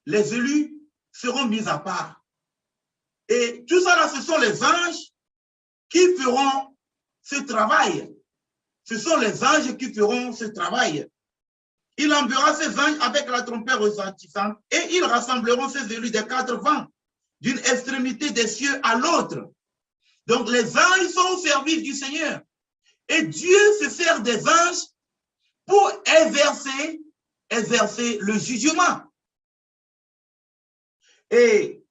Les élus seront mis à part. Et tout ça là, ce sont les anges qui feront ce travail. Ce sont les anges qui feront ce travail. Il enverra ses anges avec la trompette retentissante et ils rassembleront ses élus des quatre vents, d'une extrémité des cieux à l'autre. Donc les anges sont au service du Seigneur. Et Dieu se sert des anges pour exercer le jugement. Et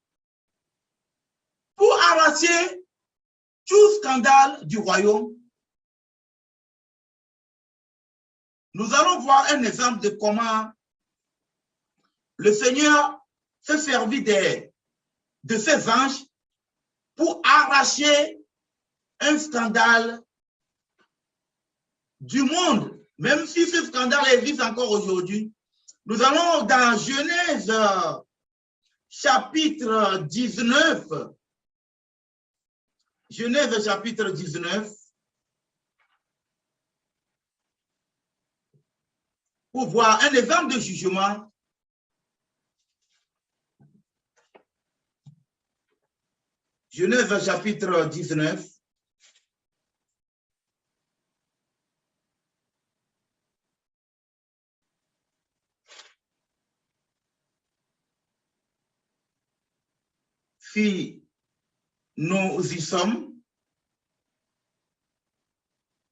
pour arracher tout scandale du royaume, nous allons voir un exemple de comment le Seigneur s'est servi de ses anges pour arracher un scandale du monde, même si ce scandale existe encore aujourd'hui. Nous allons dans Genèse chapitre 19. Genèse chapitre 19. Pour voir un exemple de jugement. Genèse chapitre 19. Si nous y sommes,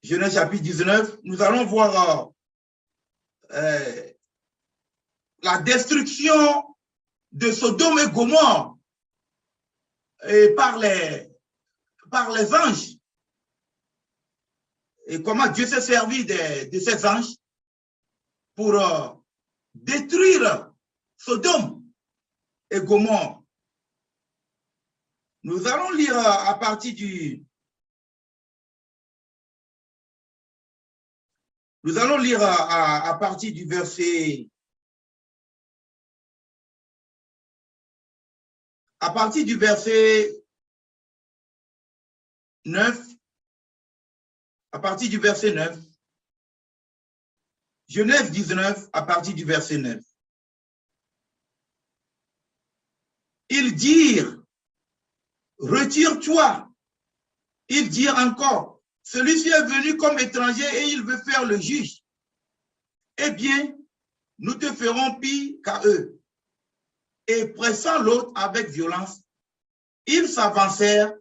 Genèse chapitre 19, nous allons voir la destruction de Sodome et Gomorrhe par les anges. Et comment Dieu s'est servi de ces anges pour détruire Sodome et Gomorrhe. Nous allons lire à partir du... Nous allons lire à partir du verset... À partir du verset 9, à partir du verset 9, Genèse 19, à partir du verset 9. Ils dirent, retire-toi. Ils dirent encore, celui-ci est venu comme étranger et il veut faire le juge. Eh bien, nous te ferons pire qu'à eux. et pressant l'autre avec violence, ils s'avancèrent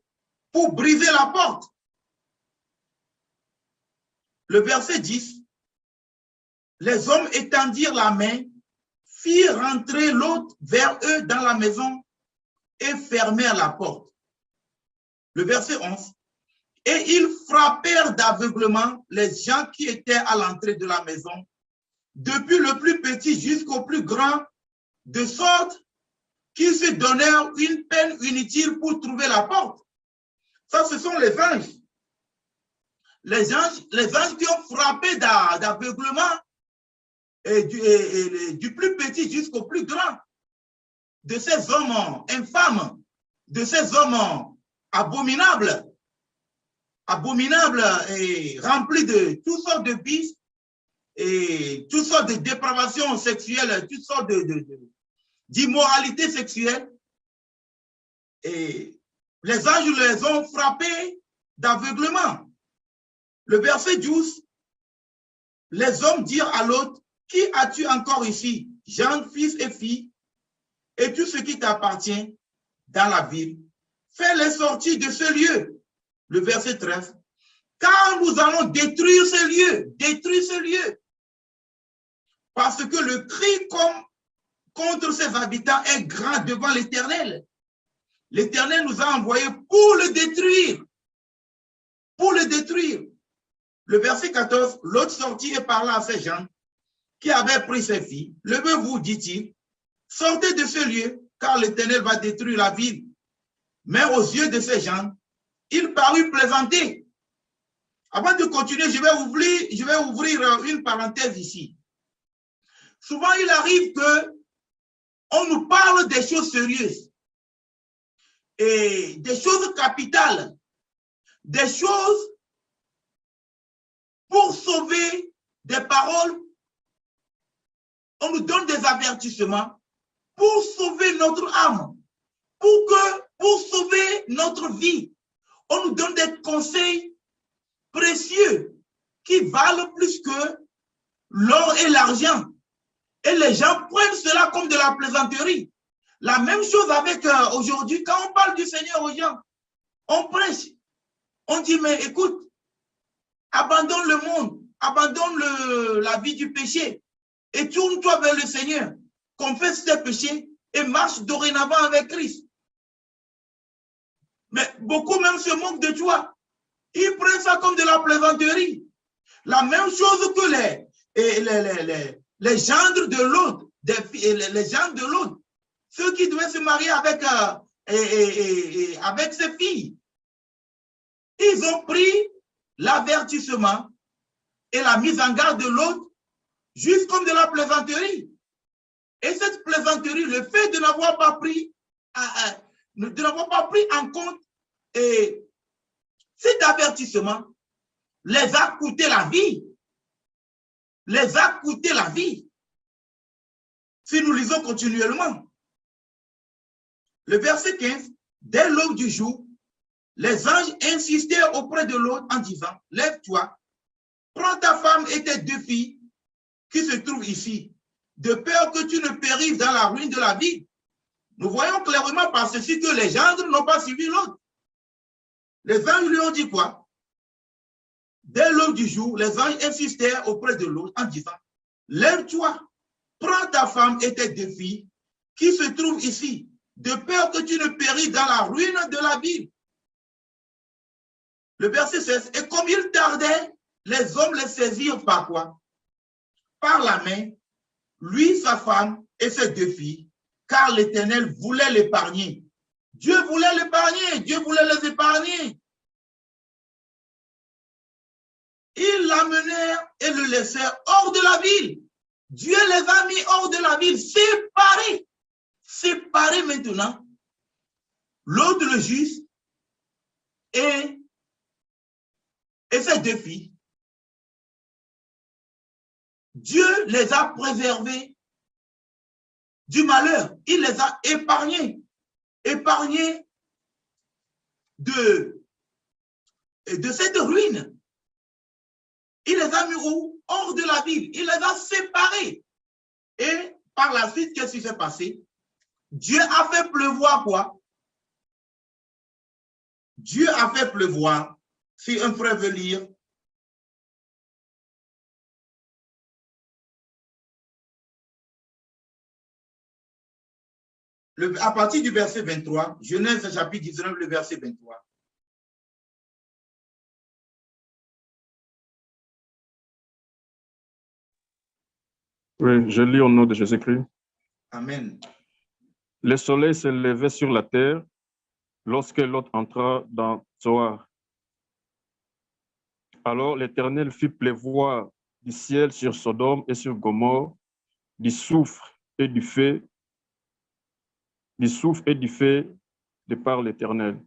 pour briser la porte. Le verset 10, les hommes étendirent la main, firent rentrer l'autre vers eux dans la maison et fermèrent la porte. Le verset 11, et ils frappèrent d'aveuglement les gens qui étaient à l'entrée de la maison, depuis le plus petit jusqu'au plus grand, de sorte qu'ils se donnèrent une peine inutile pour trouver la porte. Ça, ce sont les anges. Les anges qui ont frappé d'aveuglement du plus petit jusqu'au plus grand, de ces hommes infâmes, de ces hommes abominables et remplis de toutes sortes de vices et toutes sortes de dépravations sexuelles, toutes sortes d'immoralité sexuelle. Et les anges les ont frappés d'aveuglement. Le verset 12, les hommes dirent à l'autre, qui as-tu encore ici, Jean, fils et fille, et tout ce qui t'appartient dans la ville, fais-les sortir de ce lieu. Le verset 13, car nous allons détruire ce lieu, parce que le cri contre ses habitants est grand devant l'Éternel. L'Éternel nous a envoyés pour le détruire. Pour le détruire. Le verset 14, l'autre sortit et parla à ces gens qui avaient pris ses filles. Levez-vous, dit-il, sortez de ce lieu, car l'Éternel va détruire la ville. Mais aux yeux de ces gens, il parut plaisanter. Avant de continuer, je vais ouvrir une parenthèse ici. Souvent, il arrive qu'on nous parle des choses sérieuses et des choses capitales, des choses pour sauver des paroles. On nous donne des avertissements pour sauver notre âme, pour sauver notre vie. On nous donne des conseils précieux qui valent plus que l'or et l'argent. Et les gens prennent cela comme de la plaisanterie. La même chose avec aujourd'hui, quand on parle du Seigneur aux gens, on prêche. On dit, mais écoute, abandonne le monde, abandonne la vie du péché et tourne-toi vers le Seigneur. Confesse tes péchés et marche dorénavant avec Christ. Mais beaucoup même se moquent de toi. Ils prennent ça comme de la plaisanterie. La même chose que les gendres de l'autre, les gendres de l'autre, ceux qui devaient se marier avec ses filles. Ils ont pris l'avertissement et la mise en garde de l'autre juste comme de la plaisanterie. Et cette plaisanterie, le fait de n'avoir pas pris en compte cet avertissement les a coûté la vie. Les a coûté la vie. Si nous lisons continuellement. Le verset 15, dès l'aube du jour, les anges insistaient auprès de l'autre en disant, lève-toi, prends ta femme et tes deux filles qui se trouvent ici, de peur que tu ne périsses dans la ruine de la ville. Nous voyons clairement par ceci que les gendres n'ont pas suivi l'autre. Les anges lui ont dit quoi? Dès l'aube du jour, les anges insistèrent auprès de l'autre en disant, lève-toi, prends ta femme et tes deux filles qui se trouvent ici, de peur que tu ne périsses dans la ruine de la ville. Le verset 16, et comme il tardait, les hommes les saisirent par quoi? Par la main, lui, sa femme et ses deux filles, car l'Éternel voulait l'épargner. Dieu voulait l'épargner, Dieu voulait les épargner. Ils l'amenèrent et le laissèrent hors de la ville. Dieu les a mis hors de la ville, séparés. Séparés maintenant. L'autre, le juste, et ses deux filles. Dieu les a préservés du malheur. Il les a épargnés. Épargnés de cette ruine. Il les a mis hors de la ville. Il les a séparés. Et par la suite, qu'est-ce qui s'est passé? Dieu a fait pleuvoir quoi? Dieu a fait pleuvoir. Si un frère veut lire. À partir du verset 23, Genèse chapitre 19, le verset 23. Oui, je lis au nom de Jésus-Christ. Amen. Le soleil s'est levé sur la terre lorsque Lot entra dans Zoar. Alors l'Éternel fit pleuvoir du ciel sur Sodome et sur Gomorrhe, du soufre et du feu de par l'Éternel.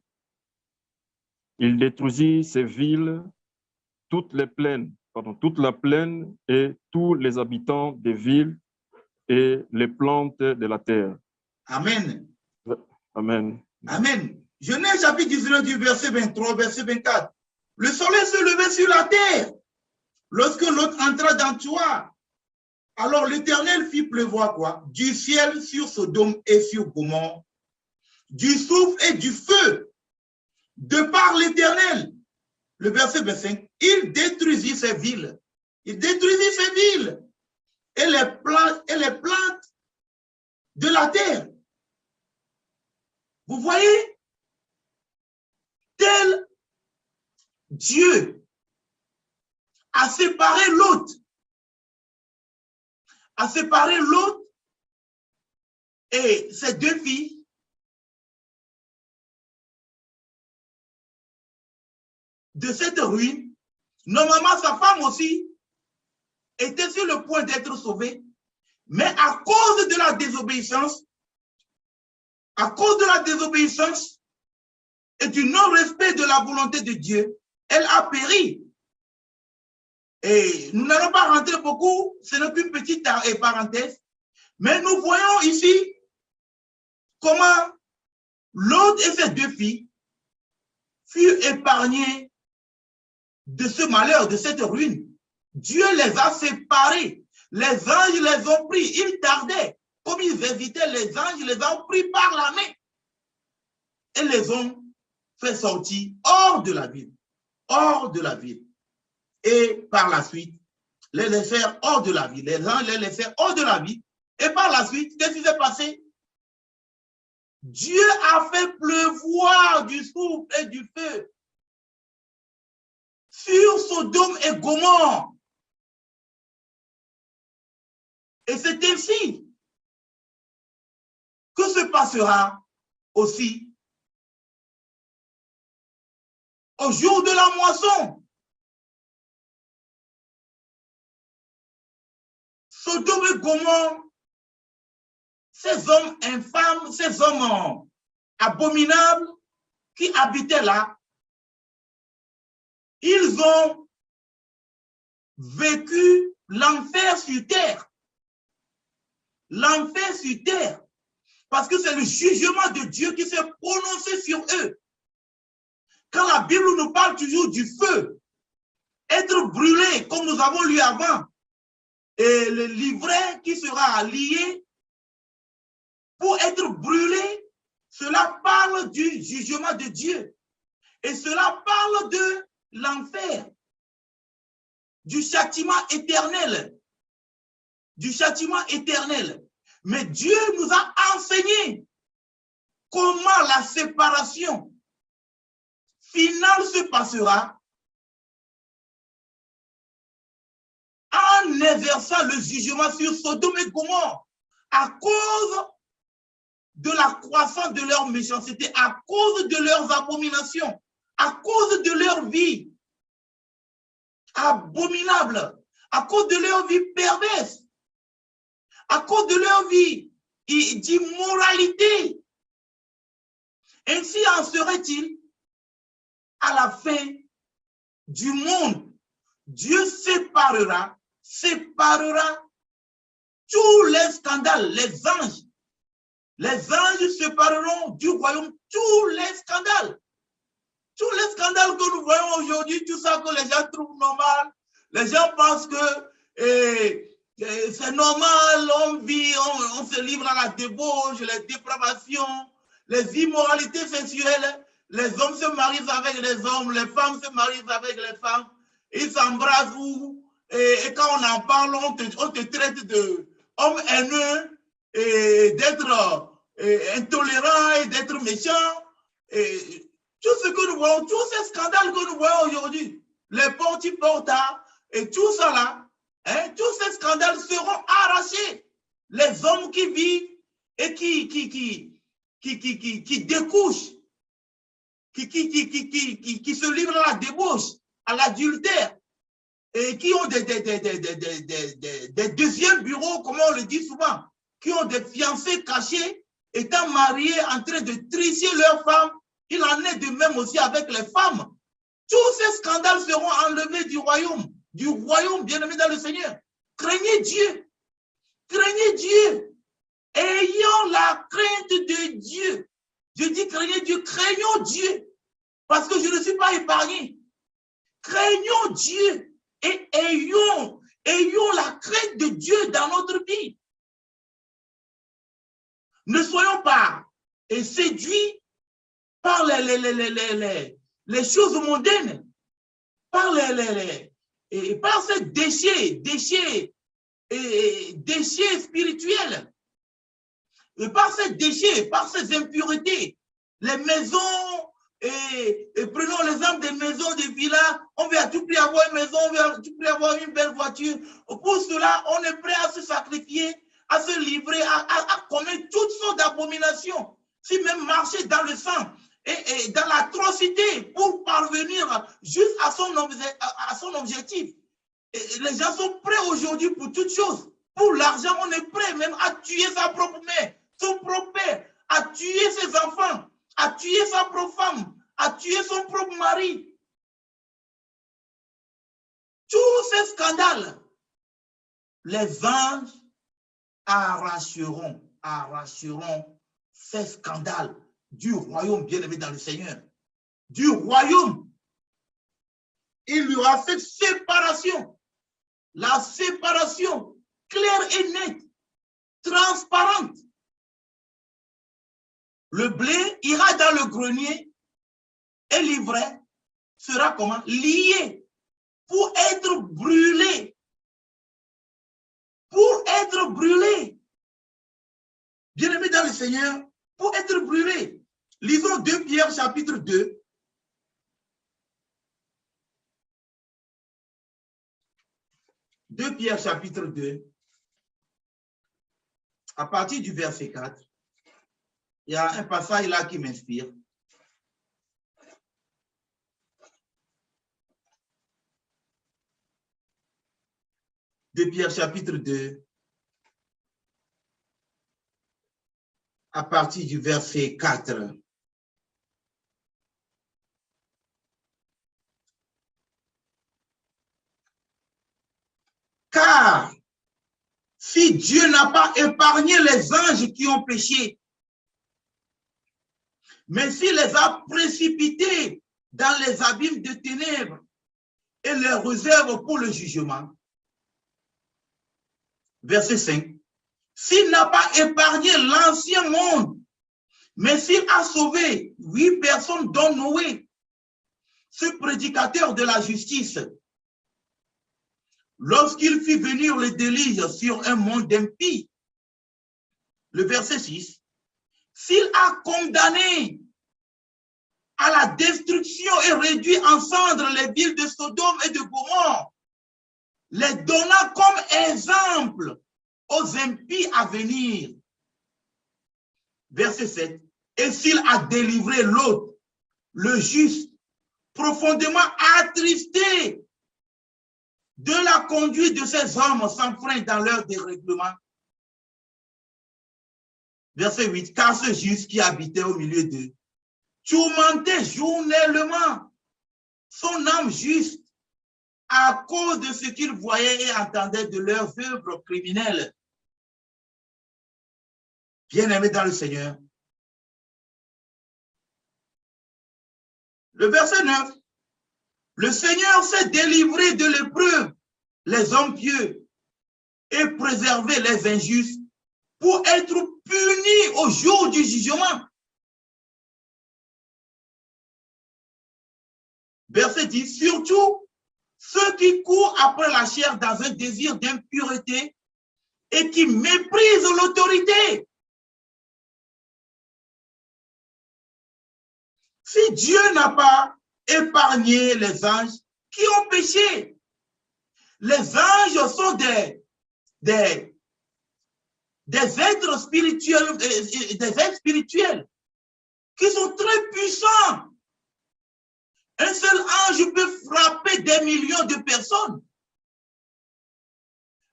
Il détruisit ces villes, toute la plaine et tous les habitants des villes et les plantes de la terre. Amen. Amen. Amen. Genèse chapitre 19 du verset 23, verset 24. Le soleil se levait sur la terre lorsque l'autre entra dans Zoar. Alors l'Éternel fit pleuvoir quoi? Du ciel sur Sodome et sur Gomorrhe, du souffle et du feu, de par l'Éternel. Le verset 25, il détruisit ces villes. Il détruisit ces villes et les plantes de la terre. Vous voyez, tel Dieu a séparé l'autre. A séparé l'autre et ses deux filles. De cette ruine. Normalement, sa femme aussi était sur le point d'être sauvée, mais à cause de la désobéissance, et du non-respect de la volonté de Dieu, elle a péri. Et nous n'allons pas rentrer beaucoup, ce n'est qu'une petite parenthèse, mais nous voyons ici comment Lot et ses deux filles furent épargnés de ce malheur, de cette ruine. Dieu les a séparés. Les anges les ont pris. Ils tardaient. Comme ils hésitaient, les anges les ont pris par la main et les ont fait sortir hors de la ville. Hors de la ville. Et par la suite, les laissèrent hors de la ville. Les anges les laissèrent hors de la ville. Et par la suite, qu'est-ce qui s'est passé? Dieu a fait pleuvoir du souffle et du feu sur Sodome et Gomorrhe. Et c'est ainsi que se passera aussi au jour de la moisson. Sodome et Gomorrhe, ces hommes infâmes, ces hommes abominables qui habitaient là, ils ont vécu l'enfer sur terre. L'enfer sur terre. Parce que c'est le jugement de Dieu qui s'est prononcé sur eux. Quand la Bible nous parle toujours du feu, être brûlé, comme nous avons lu avant, et le livret qui sera lié pour être brûlé, cela parle du jugement de Dieu. Et cela parle de l'enfer, du châtiment éternel. Du châtiment éternel. Mais Dieu nous a enseigné comment la séparation finale se passera en exerçant le jugement sur Sodome et Gomorrhe à cause de la croissance de leur méchanceté, à cause de leurs abominations, à cause de leur vie abominable, à cause de leur vie perverse, à cause de leur vie d'immoralité. Ainsi en serait-il à la fin du monde. Dieu séparera tous les scandales, les anges. Les anges sépareront du royaume tous les scandales. Tous les scandales que nous voyons aujourd'hui, tout ça que les gens trouvent normal, les gens pensent que c'est normal, on vit, on se livre à la débauche, les dépravations, les immoralités sexuelles. Les hommes se marient avec les hommes, les femmes se marient avec les femmes. Ils s'embrassent et quand on en parle, on te traite d'homme haineux et d'être intolérant et d'être méchant. Et tout ce que nous voyons, tous ces scandales que nous voyons aujourd'hui, les porte-à-porta et tout ça là, hein, tous ces scandales seront arrachés. Les hommes qui vivent et qui découchent, qui se livrent à la débauche, à l'adultère, et qui ont des deuxièmes bureaux, comme on le dit souvent, qui ont des fiancés cachés, étant mariés, en train de tricher leurs femmes. Il en est de même aussi avec les femmes. Tous ces scandales seront enlevés du royaume bien-aimé dans le Seigneur. Craignez Dieu. Craignez Dieu. Ayons la crainte de Dieu. Je dis craignez Dieu, craignons Dieu. Parce que je ne suis pas épargné. Craignons Dieu et ayons la crainte de Dieu dans notre vie. Ne soyons pas séduits par les choses mondaines, par ces déchets spirituels, et par ces déchets, par ces impuretés. Les maisons, et prenons l'exemple des maisons, des villas, on veut à tout prix avoir une maison, on veut à tout prix avoir une belle voiture. Pour cela, on est prêt à se sacrifier, à se livrer, à commettre toutes sortes d'abominations. Si même marcher dans le sang et dans l'atrocité pour parvenir juste à son objectif. Et les gens sont prêts aujourd'hui pour toutes choses. Pour l'argent, on est prêt même à tuer sa propre mère, son propre père, à tuer ses enfants, à tuer sa propre femme, à tuer son propre mari. Tous ces scandales, les anges arracheront ces scandales du royaume bien-aimé dans le Seigneur. Du royaume. Il y aura cette séparation. La séparation claire et nette, transparente. Le blé ira dans le grenier et l'ivraie sera comment? Lié pour être brûlé. Pour être brûlé. Bien-aimé dans le Seigneur, pour être brûlé. Lisons 2 Pierre chapitre 2. 2 Pierre chapitre 2. À partir du verset 4. Il y a un passage là qui m'inspire. De Pierre chapitre 2, à partir du verset 4. Car si Dieu n'a pas épargné les anges qui ont péché, mais s'il les a précipités dans les abîmes de ténèbres et les réserve pour le jugement. Verset 5. S'il n'a pas épargné l'ancien monde, mais s'il a sauvé 8 personnes dont Noé, ce prédicateur de la justice, lorsqu'il fit venir le déluge sur un monde impie. Le verset 6. S'il a condamné à la destruction et réduit en cendres les villes de Sodome et de Gomorrhe, les donnant comme exemple aux impies à venir. Verset 7. Et s'il a délivré l'autre, le juste, profondément attristé de la conduite de ces hommes sans frein dans leur dérèglement. Verset 8. Car ce juste qui habitait au milieu d'eux tourmentait journellement son âme juste à cause de ce qu'ils voyaient et entendaient de leurs œuvres criminelles. Bien-aimés dans le Seigneur. Le verset 9. Le Seigneur s'est délivré de l'épreuve, les hommes pieux, et préserver les injustes pour être punis au jour du jugement. Verset 10, surtout ceux qui courent après la chair dans un désir d'impureté et qui méprisent l'autorité. Si Dieu n'a pas épargné les anges qui ont péché, les anges sont des êtres spirituels, qui sont très puissants. Un seul ange peut frapper des millions de personnes.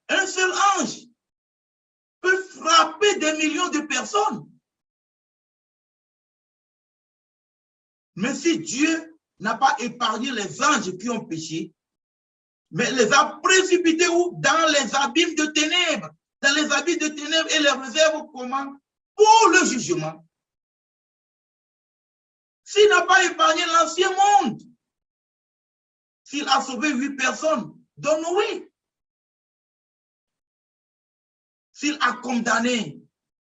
Un seul ange peut frapper des millions de personnes. Mais si Dieu n'a pas épargné les anges qui ont péché, mais les a précipités où? Dans les abîmes de ténèbres. Dans les abîmes de ténèbres et les réserve comment? Pour le jugement. S'il n'a pas épargné l'ancien monde, s'il a sauvé 8 personnes, dont Noé, s'il a condamné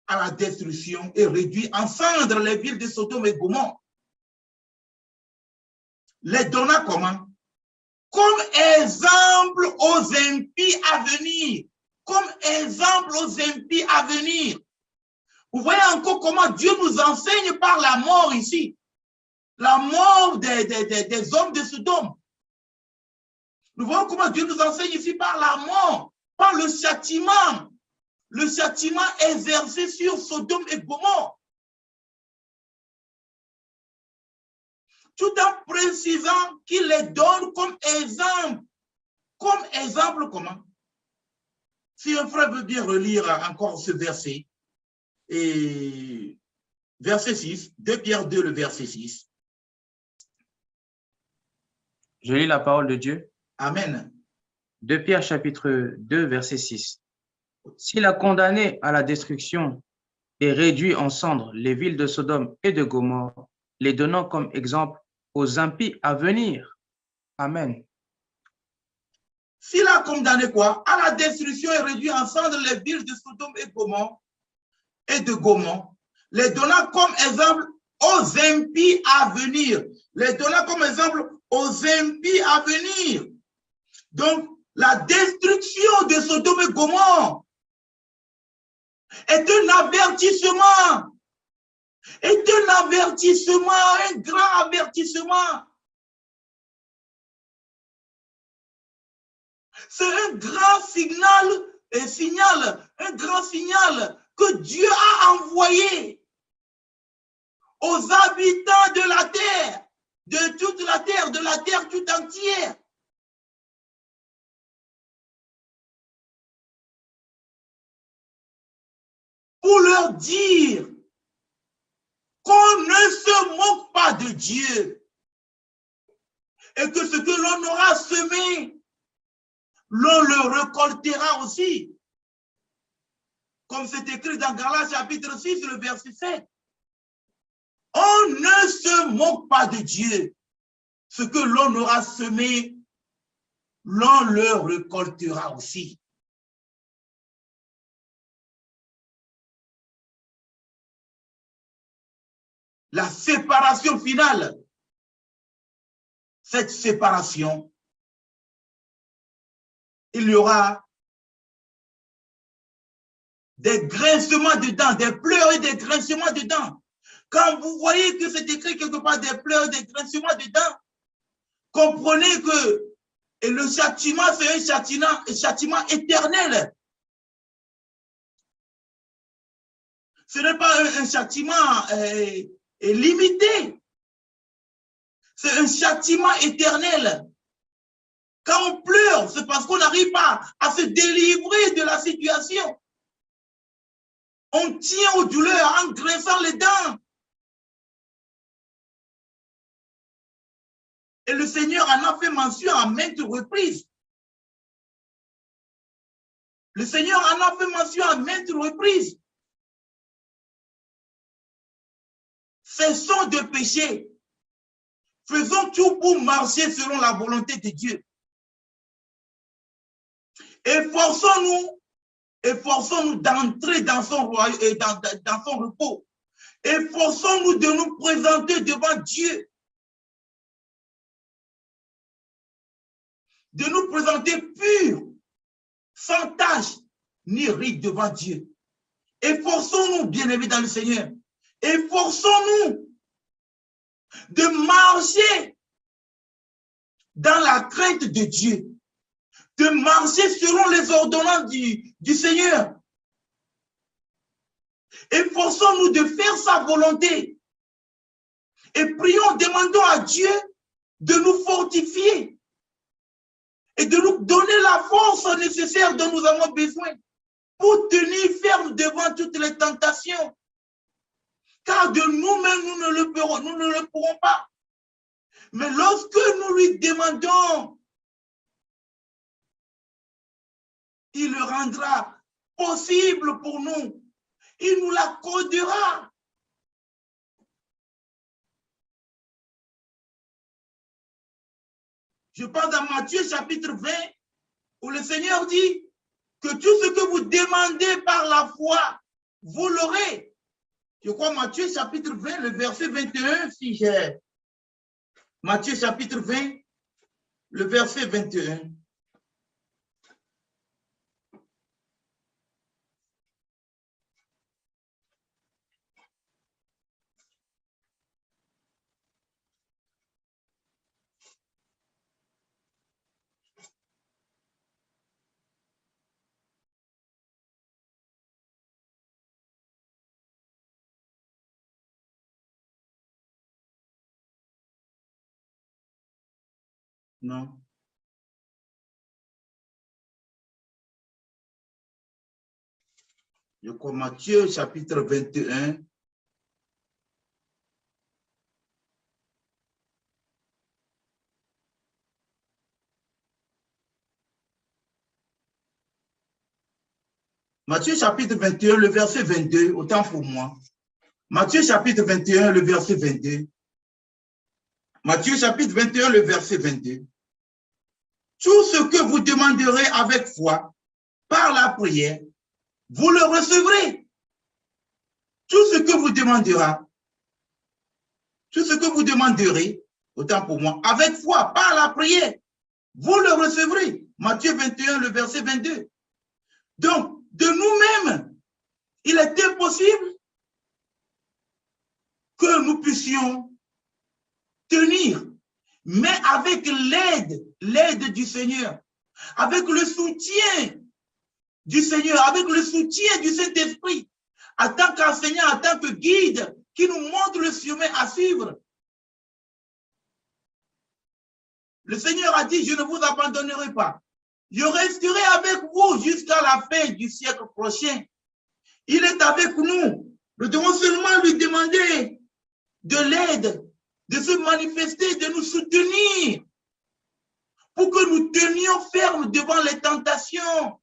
à la destruction et réduit en cendres les villes de Sodome et Gomorrhe, les donna comment? Comme exemple aux impies à venir. Comme exemple aux impies à venir. Vous voyez encore comment Dieu nous enseigne par la mort ici. La mort des hommes de Sodome. Nous voyons comment Dieu nous enseigne ici par la mort, par le châtiment exercé sur Sodome et Gomorrhe. Tout en précisant qu'il les donne comme exemple. Comme exemple comment? Si un frère veut bien relire encore ce verset, et verset 6, 2 Pierre 2, le verset 6. Je lis la parole de Dieu. Amen. 2 Pierre chapitre 2, verset 6. S'il a condamné à la destruction et réduit en cendres les villes de Sodome et de Gomorrhe, les donnant comme exemple aux impies à venir. Amen. S'il a condamné quoi? À la destruction et réduit en cendres les villes de Sodome et de Gomorrhe, les donnant comme exemple aux impies à venir. Les donnant comme exemple aux impies à venir. Donc, la destruction de Sodome et Gomorrhe est un avertissement. Est un avertissement, un grand avertissement. C'est un grand signal que Dieu a envoyé aux habitants de la terre, de toute la terre, de la terre tout entière. Pour leur dire qu'on ne se moque pas de Dieu et que ce que l'on aura semé, l'on le récoltera aussi. Comme c'est écrit dans Galates chapitre 6, le verset 7. On ne se moque pas de Dieu. Ce que l'on aura semé, l'on le récoltera aussi. La séparation finale, cette séparation, il y aura des grincements de dents, des pleurs et des grincements de dents. Quand vous voyez que c'est écrit quelque part des pleurs et des grincements de dents, comprenez que le châtiment, c'est un châtiment éternel. Ce n'est pas un châtiment limité. C'est un châtiment éternel. Quand on pleure, c'est parce qu'on n'arrive pas à se délivrer de la situation. On tient aux douleurs en grinçant les dents. Et le Seigneur en a fait mention à maintes reprises. Le Seigneur en a fait mention à maintes reprises. Cessons de pécher. Faisons tout pour marcher selon la volonté de Dieu. Efforçons-nous Efforçons-nous d'entrer dans son royaume et dans son repos. Efforçons-nous de nous présenter devant Dieu. De nous présenter purs, sans tache, ni ride devant Dieu. Efforçons-nous, bien-aimés dans le Seigneur. Efforçons-nous de marcher dans la crainte de Dieu, de marcher selon les ordonnances du Seigneur. Efforçons-nous de faire sa volonté et prions, demandons à Dieu de nous fortifier et de nous donner la force nécessaire dont nous avons besoin pour tenir ferme devant toutes les tentations. Car de nous-mêmes, nous ne le pourrons pas. Mais lorsque nous lui demandons, il le rendra possible pour nous. Il nous l'accordera. Je pense à Matthieu chapitre 20, où le Seigneur dit que tout ce que vous demandez par la foi, vous l'aurez. Je crois Matthieu chapitre 20, le verset 21, si j'ai... Matthieu chapitre 20, le verset 21. Non. Je crois Matthieu chapitre 21. Matthieu chapitre 21, le verset 22, autant pour moi. Matthieu chapitre 21, le verset 22. Matthieu chapitre 21, le verset 22. Tout ce que vous demanderez avec foi, par la prière, vous le recevrez. Tout ce que vous demanderez, autant pour moi, avec foi, par la prière, vous le recevrez. Matthieu 21, le verset 22. Donc, de nous-mêmes, il est impossible que nous puissions tenir, mais avec l'aide du Seigneur, avec le soutien du Seigneur, avec le soutien du Saint-Esprit, en tant qu'enseignant, en tant que guide, qui nous montre le chemin à suivre. Le Seigneur a dit, je ne vous abandonnerai pas. Je resterai avec vous jusqu'à la fin du siècle prochain. Il est avec nous. Nous devons seulement lui demander de l'aide, de se manifester, de nous soutenir pour que nous tenions ferme devant les tentations,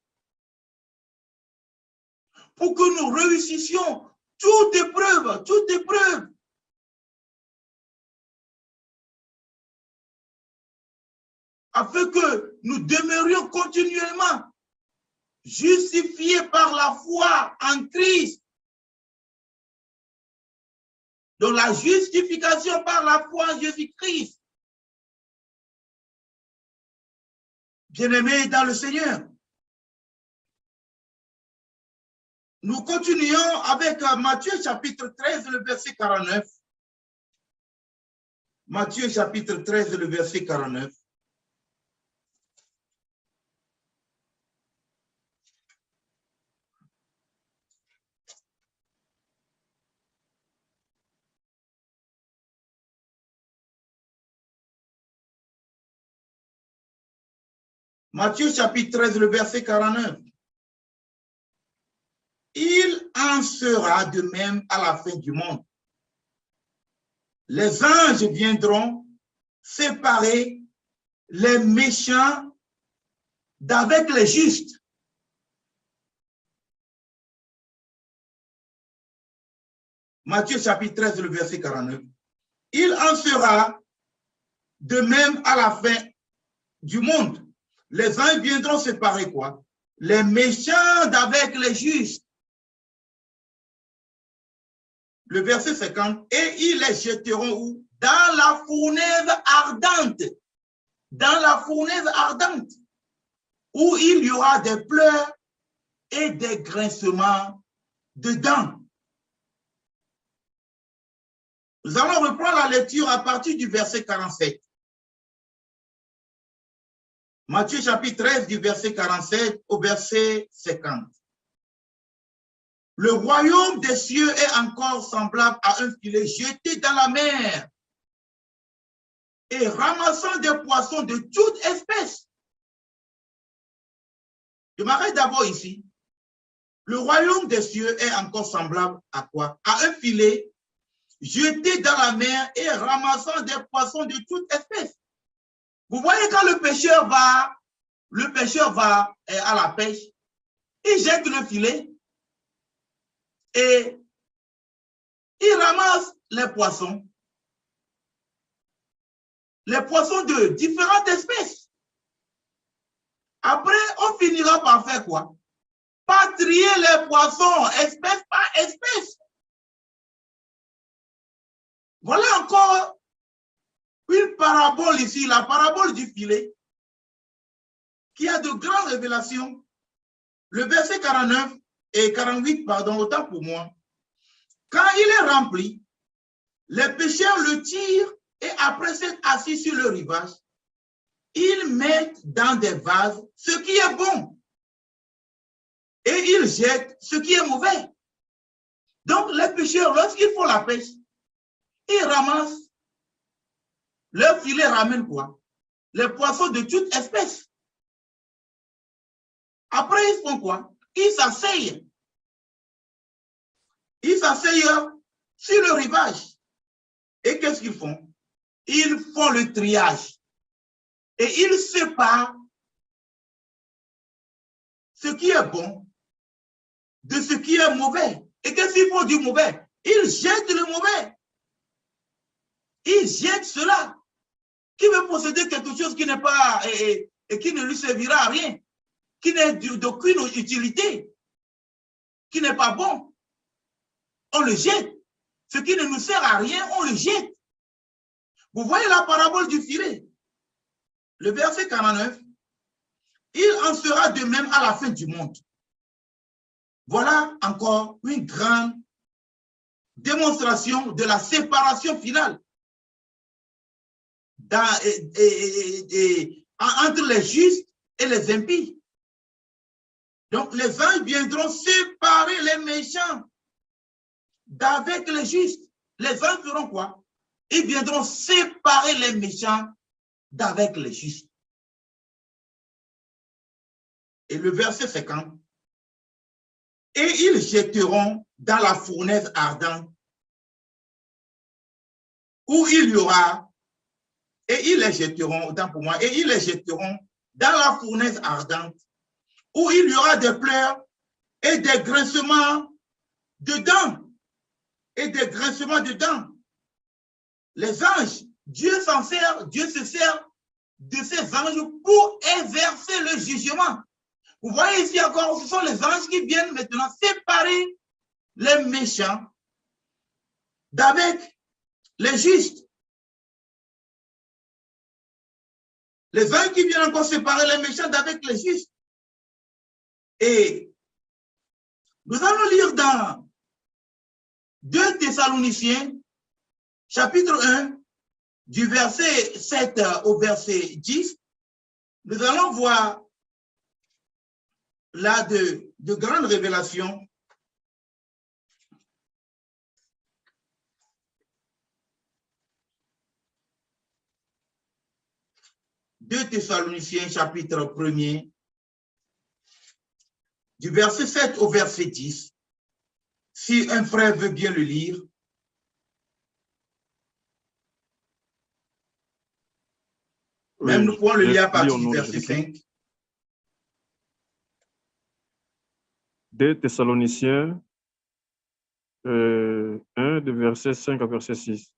pour que nous réussissions toute épreuve. Afin que nous demeurions continuellement justifiés par la foi en Christ. Donc la justification par la foi en Jésus-Christ. Bien-aimés dans le Seigneur, nous continuons avec Matthieu chapitre 13, le verset 49. Matthieu chapitre 13, le verset 49. Matthieu chapitre 13, le verset 49. Il en sera de même à la fin du monde. Les anges viendront séparer les méchants d'avec les justes. Matthieu chapitre 13, le verset 49. Il en sera de même à la fin du monde. Les anges viendront séparer quoi? les méchants d'avec les justes. Le verset 50, et ils les jetteront où? Dans la fournaise ardente. Dans la fournaise ardente, où il y aura des pleurs et des grincements de dents. Nous allons reprendre la lecture à partir du verset 47. Matthieu chapitre 13 du verset 47 au verset 50. Le royaume des cieux est encore semblable à un filet jeté dans la mer et ramassant des poissons de toute espèce. Je m'arrête d'abord ici. Le royaume des cieux est encore semblable à quoi? À un filet jeté dans la mer et ramassant des poissons de toute espèce. Vous voyez, quand le pêcheur va à la pêche, il jette le filet et il ramasse les poissons de différentes espèces. Après, on finira par faire quoi? Par trier les poissons espèce par espèce. Voilà encore une parabole ici, la parabole du filet, qui a de grandes révélations. Le verset 49 et 48, pardon, autant pour moi. Quand il est rempli, les pêcheurs le tirent et après s'être assis sur le rivage, ils mettent dans des vases ce qui est bon et ils jettent ce qui est mauvais. Donc les pêcheurs, lorsqu'ils font la pêche, ils ramassent, leur filet ramène quoi? Les poissons de toute espèce. Après, ils font quoi? Ils s'asseyent. Ils s'asseyent sur le rivage. Et qu'est-ce qu'ils font? Ils font le triage. Et ils séparent ce qui est bon de ce qui est mauvais. Et qu'est-ce qu'ils font du mauvais? Ils jettent le mauvais. Ils jettent cela. Qui veut posséder quelque chose qui n'est pas et qui ne lui servira à rien, qui n'est d'aucune utilité, qui n'est pas bon, on le jette. Ce qui ne nous sert à rien, on le jette. Vous voyez la parabole du filet. Le verset 49, il en sera de même à la fin du monde. Voilà encore une grande démonstration de la séparation finale entre les justes et les impies. Donc, les anges viendront séparer les méchants d'avec les justes. Les anges feront quoi? Ils viendront séparer les méchants d'avec les justes. Et le verset 50. Et ils jetteront dans la fournaise ardente où il y aura, et ils les jetteront, autant pour moi, et ils les jetteront dans la fournaise ardente où il y aura des pleurs et des grincements de dents. Et des grincements de dents. Les anges, Dieu se sert de ces anges pour exercer le jugement. Vous voyez ici encore, ce sont les anges qui viennent maintenant séparer les méchants d'avec les justes. Les anges qui viennent encore séparer les méchants d'avec les justes. Et nous allons lire dans 2 Thessaloniciens, chapitre 1, du verset 7 au verset 10. Nous allons voir là de grandes révélations. Deux Thessaloniciens, chapitre 1er, du verset 7 au verset 10. Si un frère veut bien le lire. Même nous pouvons le lire à partir du verset 5. 2 Thessaloniciens 1, de verset 5 à verset 6.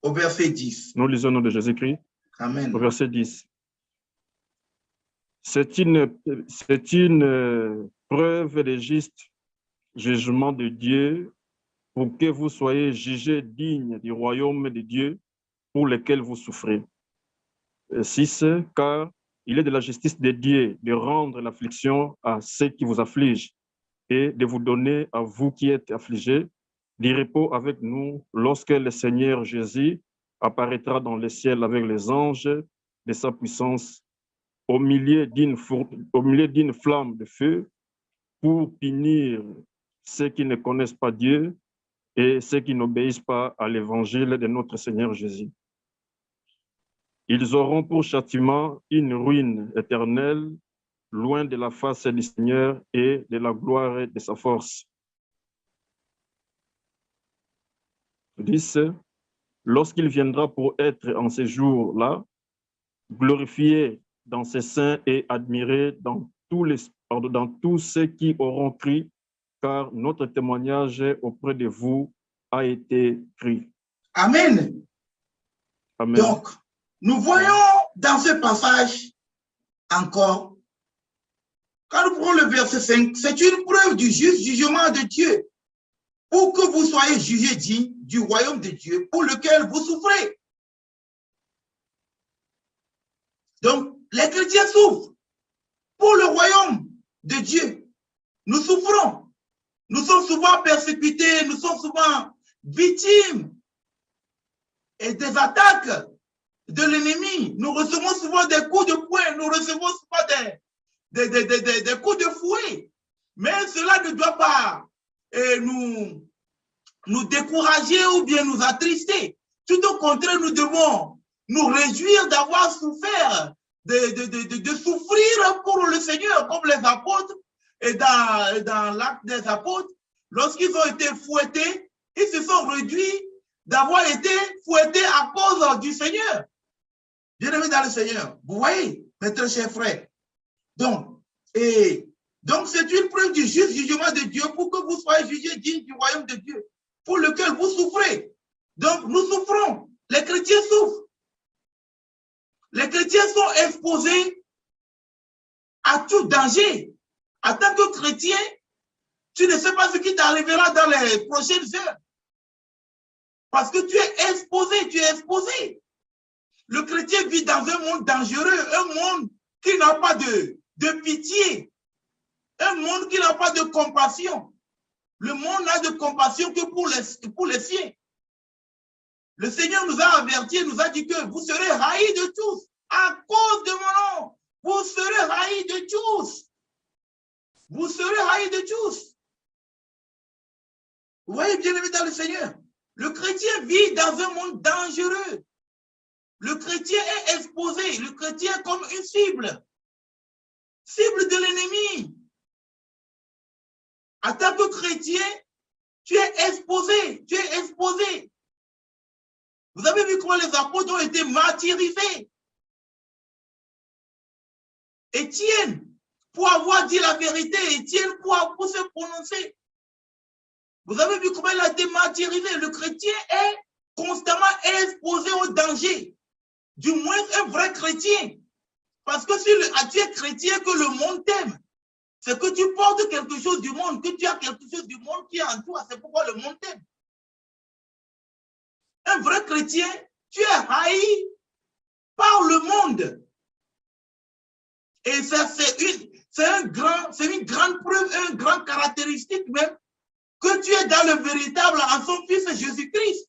Au verset 10. Nous lisons au nom de Jésus-Christ. Amen. Au verset 10. C'est une preuve des justes jugements de Dieu pour que vous soyez jugés dignes du royaume de Dieu pour lequel vous souffrez. 6. Car il est de la justice de Dieu de rendre l'affliction à ceux qui vous affligent et de vous donner à vous qui êtes affligés du repos avec nous lorsque le Seigneur Jésus apparaîtra dans le ciel avec les anges de sa puissance au milieu d'une flamme de feu pour punir ceux qui ne connaissent pas Dieu et ceux qui n'obéissent pas à l'évangile de notre Seigneur Jésus. Ils auront pour châtiment une ruine éternelle, loin de la face du Seigneur et de la gloire de sa force. 10. Lorsqu'il viendra pour être en ces jours-là, glorifié dans ses saints et admiré dans tous ceux qui auront cru, car notre témoignage auprès de vous a été cru. Amen. Amen. Donc, nous voyons dans ce passage encore, quand nous prenons le verset 5, c'est une preuve du juste jugement de Dieu pour que vous soyez jugés dignes du royaume de Dieu pour lequel vous souffrez. Donc, les chrétiens souffrent pour le royaume de Dieu. Nous souffrons. Nous sommes souvent persécutés, nous sommes souvent victimes et des attaques de l'ennemi. Nous recevons souvent des coups de poing, nous recevons souvent des coups de fouet. Mais cela ne doit pas nous décourager ou bien nous attrister. Tout au contraire, nous devons nous réjouir d'avoir souffert, de souffrir pour le Seigneur, comme les apôtres. Et dans l'acte des apôtres, lorsqu'ils ont été fouettés, ils se sont réduits d'avoir été fouettés à cause du Seigneur. Bien-aimés dans le Seigneur, vous voyez, mes très chers frères. Donc, c'est une preuve du juste jugement de Dieu pour que vous soyez jugés dignes du royaume de Dieu, pour lequel vous souffrez. Donc, nous souffrons. Les chrétiens souffrent. Les chrétiens sont exposés à tout danger. En tant que chrétien, tu ne sais pas ce qui t'arrivera dans les prochaines heures. Parce que tu es exposé, Le chrétien vit dans un monde dangereux, un monde qui n'a pas de pitié, un monde qui n'a pas de compassion. Le monde n'a de compassion que pour les siens. Le Seigneur nous a avertis, nous a dit que vous serez haïs de tous. À cause de mon nom, vous serez haïs de tous. Vous serez haïs de tous. Vous voyez, bien-aimés dans le Seigneur, le chrétien vit dans un monde dangereux. Le chrétien est exposé, le chrétien est comme une cible de l'ennemi. En tant que chrétien, tu es exposé. Vous avez vu comment les apôtres ont été martyrisés. Étienne, pour avoir dit la vérité, Étienne, pour se prononcer. Vous avez vu comment il a été martyrisé. Le chrétien est constamment exposé au danger. Du moins, un vrai chrétien. Parce que si tu es chrétien, que le monde t'aime, c'est que tu portes quelque chose du monde, que tu as quelque chose du monde qui est en toi. C'est pourquoi le monde t'aime. Un vrai chrétien, tu es haï par le monde. Et c'est une grande preuve, une grande caractéristique même, que tu es dans le véritable en son Fils Jésus-Christ.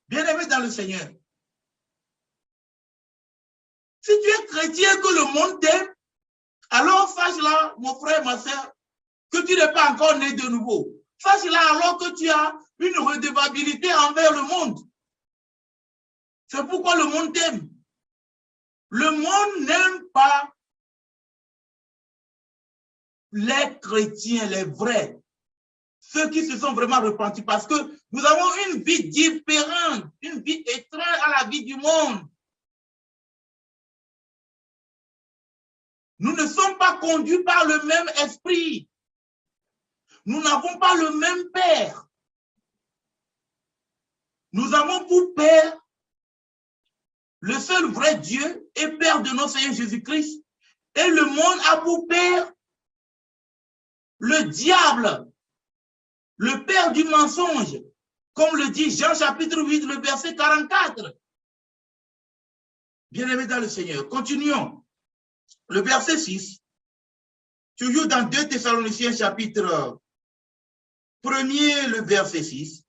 Bien-aimé dans le Seigneur. Si tu es chrétien, que le monde t'aime, alors sache-là, mon frère, ma soeur, que tu n'es pas encore né de nouveau. Sache-là alors que tu as une redevabilité envers le monde. C'est pourquoi le monde t'aime. Le monde n'aime pas les chrétiens, les vrais, ceux qui se sont vraiment repentis, parce que nous avons une vie différente, une vie étrange à la vie du monde. Nous ne sommes pas conduits par le même esprit. Nous n'avons pas le même Père. Nous avons pour Père le seul vrai Dieu et Père de notre Seigneur Jésus-Christ, Et le monde a pour père le diable, le père du mensonge, comme le dit Jean chapitre 8, le verset 44. Bien-aimés dans le Seigneur, continuons. Le verset 6, toujours dans 2 Thessaloniciens chapitre 1er, le verset 6.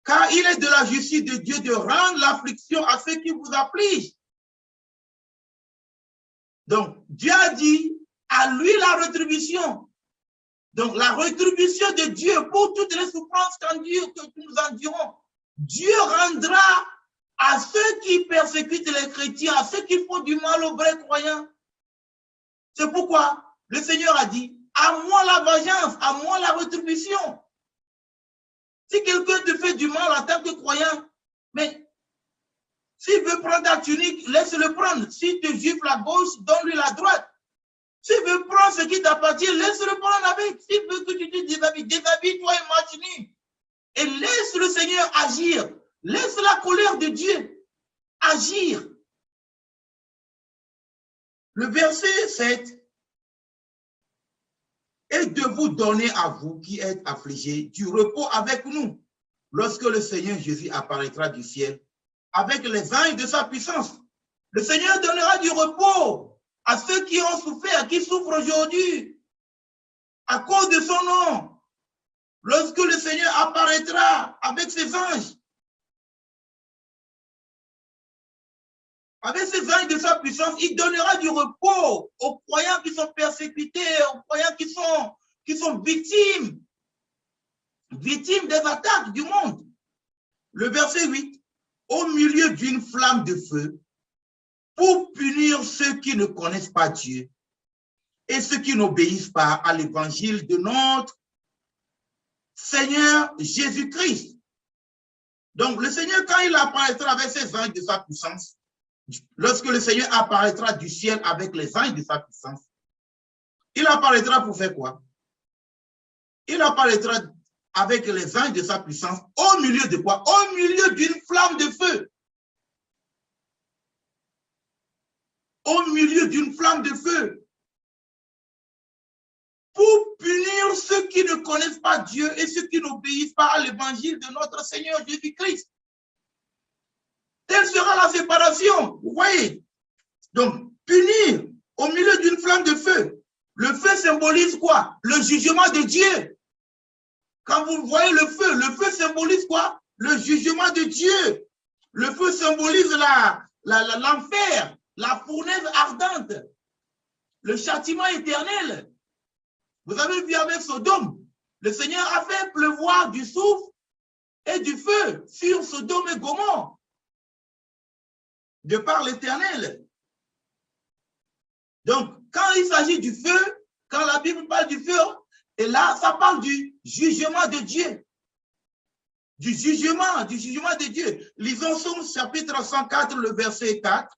Car il est de la justice de Dieu de rendre l'affliction à ceux qui vous affligent. Donc, Dieu a dit à lui la rétribution. Donc, la rétribution de Dieu pour toutes les souffrances que nous endurons. Dieu rendra à ceux qui persécutent les chrétiens, à ceux qui font du mal aux vrais croyants. C'est pourquoi le Seigneur a dit, à moi la vengeance, à moi la rétribution. Si quelqu'un te fait du mal en tant que croyant, mais s'il veut prendre ta tunique, laisse-le prendre. S'il te gifle la gauche, donne-lui la droite. S'il veut prendre ce qui t'appartient, laisse-le prendre avec. S'il veut que tu te déshabilles, déshabille-toi et marche nu. Et laisse le Seigneur agir. Laisse la colère de Dieu agir. Le verset 7 est de vous donner à vous qui êtes affligés du repos avec nous lorsque le Seigneur Jésus apparaîtra du ciel avec les anges de sa puissance. Le Seigneur donnera du repos à ceux qui ont souffert, qui souffrent aujourd'hui à cause de son nom. Lorsque le Seigneur apparaîtra avec ses anges, avec ses anges de sa puissance, il donnera du repos aux croyants qui sont persécutés, aux croyants qui sont victimes des attaques du monde. Le verset 8, au milieu d'une flamme de feu, pour punir ceux qui ne connaissent pas Dieu et ceux qui n'obéissent pas à l'évangile de notre Seigneur Jésus-Christ. Donc, le Seigneur, quand il apparaîtra avec ses anges de sa puissance, lorsque le Seigneur apparaîtra du ciel avec les anges de sa puissance, il apparaîtra pour faire quoi? Il apparaîtra avec les anges de sa puissance au milieu de quoi? Au milieu d'une flamme de feu. Au milieu d'une flamme de feu. Pour punir ceux qui ne connaissent pas Dieu et ceux qui n'obéissent pas à l'évangile de notre Seigneur Jésus-Christ. Telle sera la séparation. Vous voyez? Donc, punir au milieu d'une flamme de feu. Le feu symbolise quoi? Le jugement de Dieu. Quand vous voyez le feu symbolise quoi? Le jugement de Dieu. Le feu symbolise l'enfer, la fournaise ardente, le châtiment éternel. Vous avez vu avec Sodome, le Seigneur a fait pleuvoir du soufre et du feu sur Sodome et Gomorrhe, de par l'Éternel. Donc, quand il s'agit du feu, quand la Bible parle du feu, et là, ça parle du jugement de Dieu. Du jugement de Dieu. Lisons Somme chapitre 104, le verset 4.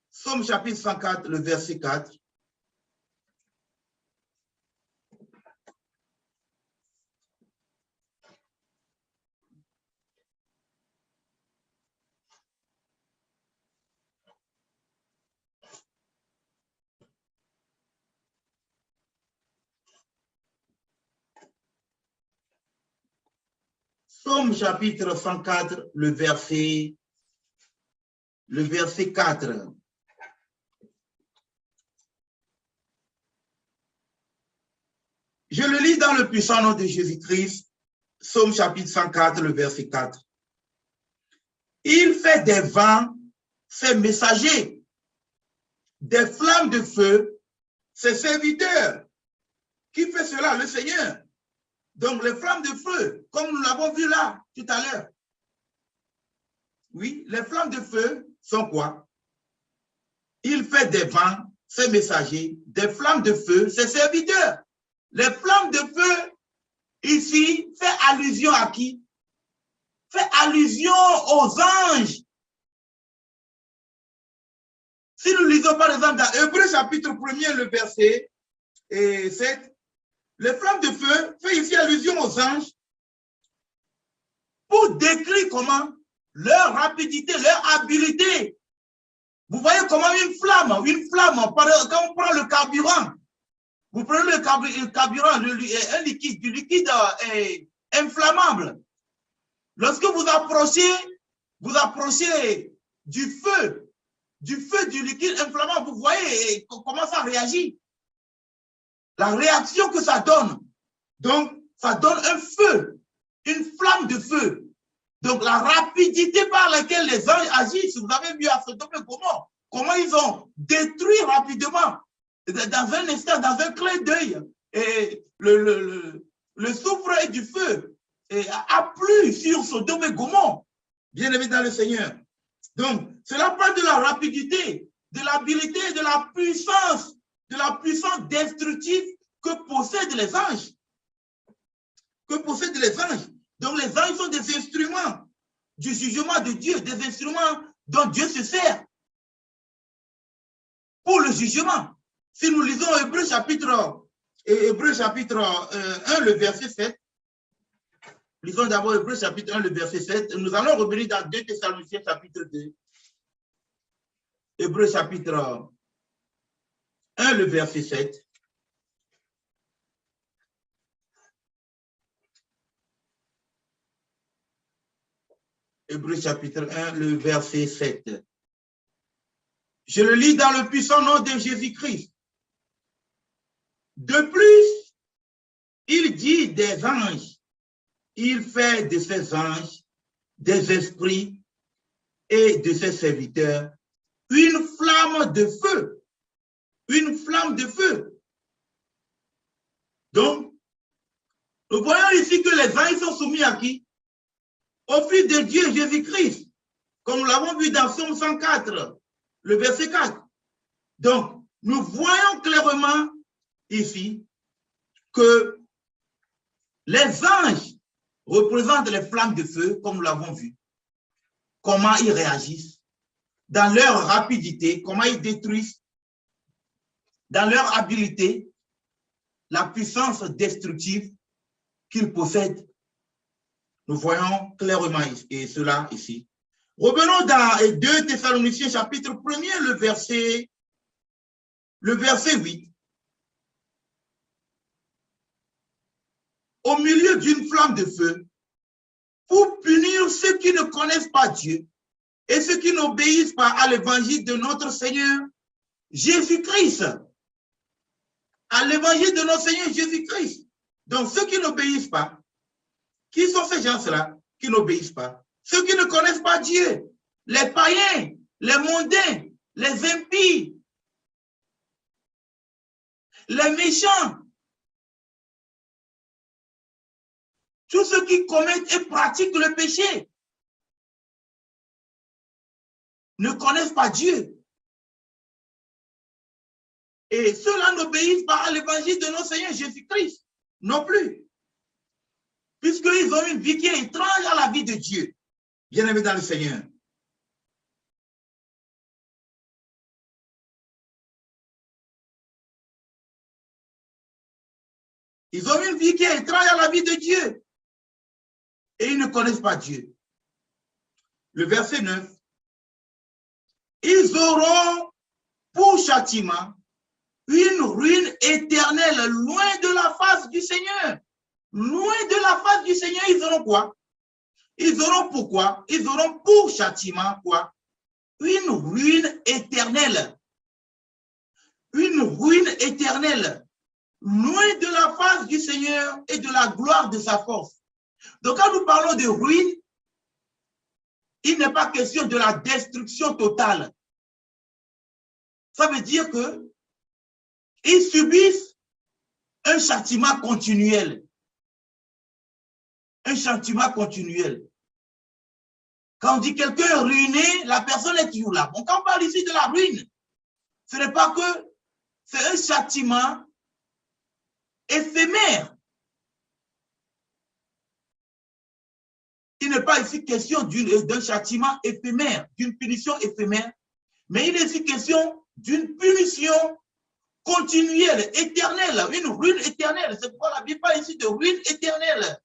Somme chapitre 104, le verset 4. Somme chapitre 104, le verset 4. Je le lis dans le puissant nom de Jésus-Christ, Somme chapitre 104, le verset 4. Il fait des vents ses messagers, des flammes de feu ses serviteurs. Qui fait cela? Le Seigneur. Donc, les flammes de feu, comme nous l'avons vu là, tout à l'heure. Oui, les flammes de feu sont quoi? Il fait des vents, ses messagers, des flammes de feu, ses serviteurs. Les flammes de feu, ici, fait allusion à qui? Fait allusion aux anges. Si nous lisons par exemple dans Hébreux chapitre 1er, le verset 7, les flammes de feu fait ici allusion aux anges pour décrire comment leur rapidité, leur habileté Vous voyez comment une flamme, quand on prend le carburant, vous prenez le carburant, un liquide, du liquide inflammable. Lorsque vous approchez du feu du liquide inflammable, vous voyez comment ça réagit. La réaction que ça donne. Donc, ça donne un feu, une flamme de feu. Donc, la rapidité par laquelle les anges agissent, vous avez vu à Sodome et Gomorrhe, comment ils ont détruit rapidement, dans un instant, dans un clin d'œil, et le soufre et du feu a plu sur Sodome et Gomorrhe, bien aimé dans le Seigneur. Donc, cela parle de la rapidité, de l'habilité, de la puissance destructive que possèdent les anges. Donc, les anges sont des instruments du jugement de Dieu, des instruments dont Dieu se sert pour le jugement. Si nous lisons Hébreux chapitre 1, le verset 7, lisons d'abord Hébreux chapitre 1, le verset 7, nous allons revenir dans 2 Thessaloniciens chapitre 2. Hébreux chapitre 1, le verset 7. Hébreux chapitre 1, le verset 7. Je le lis dans le puissant nom de Jésus-Christ. De plus, il dit des anges, il fait de ses anges des esprits et de ses serviteurs une flamme de feu. Une flamme de feu. Donc, nous voyons ici que les anges sont soumis à qui? Au Fils de Dieu, Jésus-Christ, comme nous l'avons vu dans Psaume 104, le verset 4. Donc, nous voyons clairement ici que les anges représentent les flammes de feu, comme nous l'avons vu. Comment ils réagissent, dans leur rapidité, comment ils détruisent, dans leur habileté, la puissance destructive qu'ils possèdent. Nous voyons clairement cela ici. Revenons dans 2 Thessaloniciens chapitre 1er, le verset 8. Au milieu d'une flamme de feu, pour punir ceux qui ne connaissent pas Dieu et ceux qui n'obéissent pas à l'évangile de notre Seigneur Jésus-Christ. À l'évangile de notre Seigneur Jésus-Christ. Donc, ceux qui n'obéissent pas, qui sont ces gens-là qui n'obéissent pas? Ceux qui ne connaissent pas Dieu, les païens, les mondains, les impies, les méchants, tous ceux qui commettent et pratiquent le péché, ne connaissent pas Dieu. Et ceux-là n'obéissent pas à l'évangile de notre Seigneur Jésus-Christ non plus. Puisqu'ils ont une vie qui est étrange à la vie de Dieu. Bien-aimés dans le Seigneur. Ils ont une vie qui est étrange à la vie de Dieu. Et ils ne connaissent pas Dieu. Le verset 9. Ils auront pour châtiment une ruine éternelle loin de la face du Seigneur. Loin de la face du Seigneur, ils auront quoi? Ils auront pourquoi? Ils auront pour châtiment quoi? Une ruine éternelle. Une ruine éternelle. Loin de la face du Seigneur et de la gloire de sa force. Donc quand nous parlons de ruine, il n'est pas question de la destruction totale. Ça veut dire que ils subissent un châtiment continuel. Un châtiment continuel. Quand on dit quelqu'un est ruiné, la personne est toujours là. Bon, quand on parle ici de la ruine, ce n'est pas que c'est un châtiment éphémère. Il n'est pas ici question d'un châtiment éphémère, d'une punition éphémère, mais il est ici question d'une punition continuelle, éternelle, une ruine éternelle. C'est pourquoi la Bible parle ici de ruine éternelle.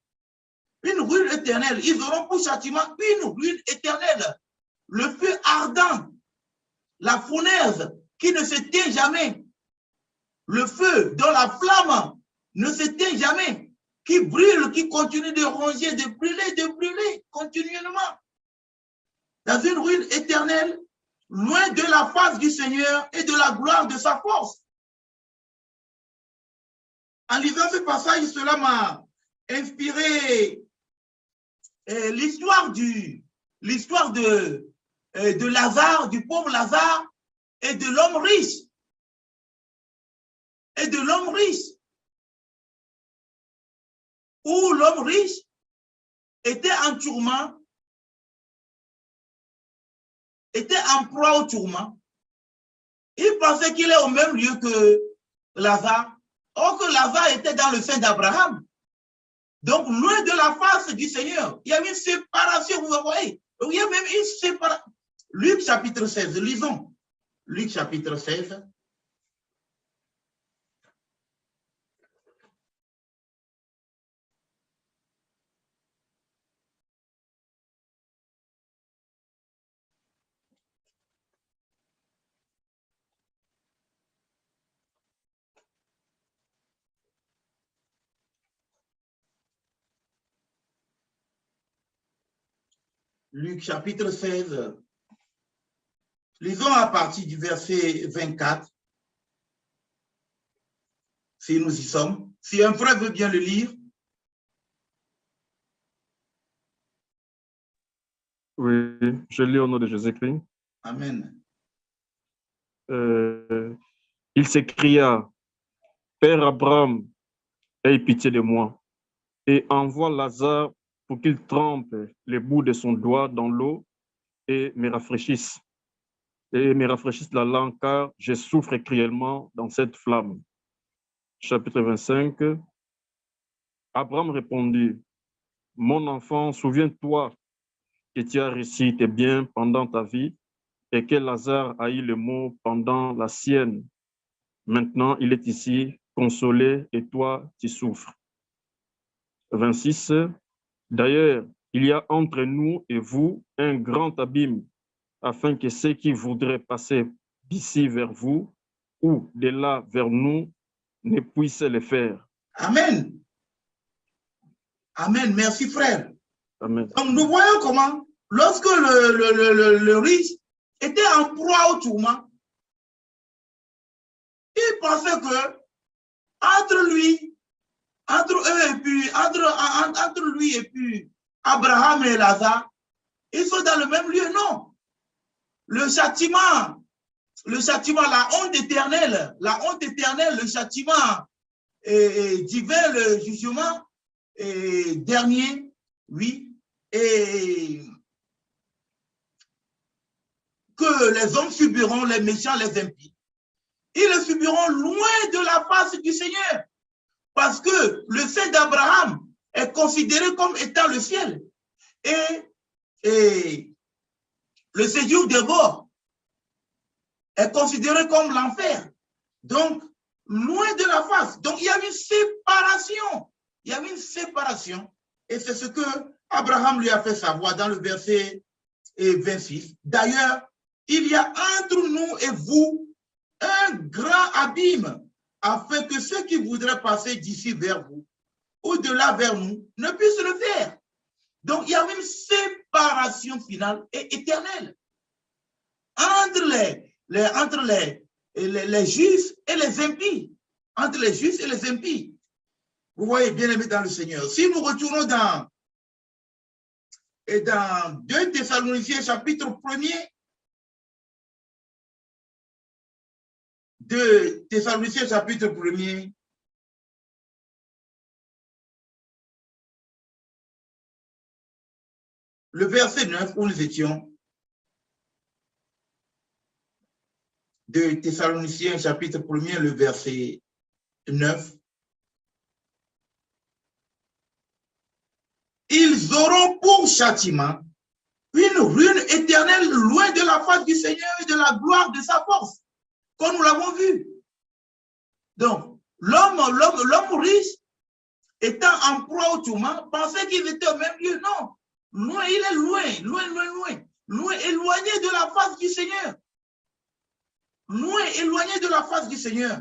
Une ruine éternelle. Ils auront pour châtiment une ruine éternelle. Le feu ardent la fournaise qui ne s'éteint jamais, le feu dont la flamme ne s'éteint jamais, qui brûle, qui continue de ronger, de brûler continuellement. Dans une ruine éternelle, loin de la face du Seigneur et de la gloire de sa force. En lisant ce passage, cela m'a inspiré l'histoire de Lazare, du pauvre Lazare, et de l'homme riche. Où l'homme riche était en tourment, était en proie au tourment. Il pensait qu'il est au même lieu que Lazare. Or que Lazare était dans le sein d'Abraham. Donc, loin de la face du Seigneur, il y avait une séparation, vous voyez. Il y a même une séparation. Luc chapitre 16, lisons. Luc chapitre 16. Luc chapitre 16, lisons à partir du verset 24, si nous y sommes. Si un frère veut bien le lire. Oui, je lis au nom de Jésus-Christ. Amen. Il s'écria, Père Abraham, aie pitié de moi, et envoie Lazare pour qu'il trempe les bouts de son doigt dans l'eau et me rafraîchisse la langue, car je souffre cruellement dans cette flamme. Chapitre 25. Abraham répondit, mon enfant, souviens-toi que tu as réussi tes biens pendant ta vie et que Lazare a eu le mot pendant la sienne. Maintenant, il est ici, consolé, et toi, tu souffres. 26. D'ailleurs, il y a entre nous et vous un grand abîme, afin que ceux qui voudraient passer d'ici vers vous ou de là vers nous ne puissent le faire. Amen. Amen. Merci, frère. Amen. Donc, nous voyons comment, lorsque le riche était en proie au tourment, il pensait que entre lui et puis Abraham et Lazare, ils sont dans le même lieu. Non. Le châtiment, la honte éternelle, le châtiment divin, le jugement dernier, oui, et que les hommes subiront, les méchants, les impies. Ils le subiront loin de la face du Seigneur. Parce que le sein d'Abraham est considéré comme étant le ciel. Et le séjour des morts est considéré comme l'enfer. Donc, loin de la face. Donc, il y a une séparation. Il y avait une séparation. Et c'est ce que Abraham lui a fait savoir dans le verset 26. D'ailleurs, il y a entre nous et vous un grand abîme, afin que ceux qui voudraient passer d'ici vers vous, ou de là vers nous, ne puissent le faire. Donc, il y a une séparation finale et éternelle entre les justes et les impies. Entre les justes et les impies. Vous voyez, bien aimé dans le Seigneur. Si nous retournons dans 2 Thessaloniciens chapitre 1er, 2 Thessaloniciens chapitre 1er, le verset 9 où nous étions. 2 Thessaloniciens chapitre 1er, le verset 9. Ils auront pour châtiment une ruine éternelle loin de la face du Seigneur et de la gloire de sa force, comme nous l'avons vu. Donc, l'homme riche, étant en proie au tourment, pensait qu'ils étaient au même lieu. Non, loin, il est loin, éloigné de la face du Seigneur. loin, éloigné de la face du Seigneur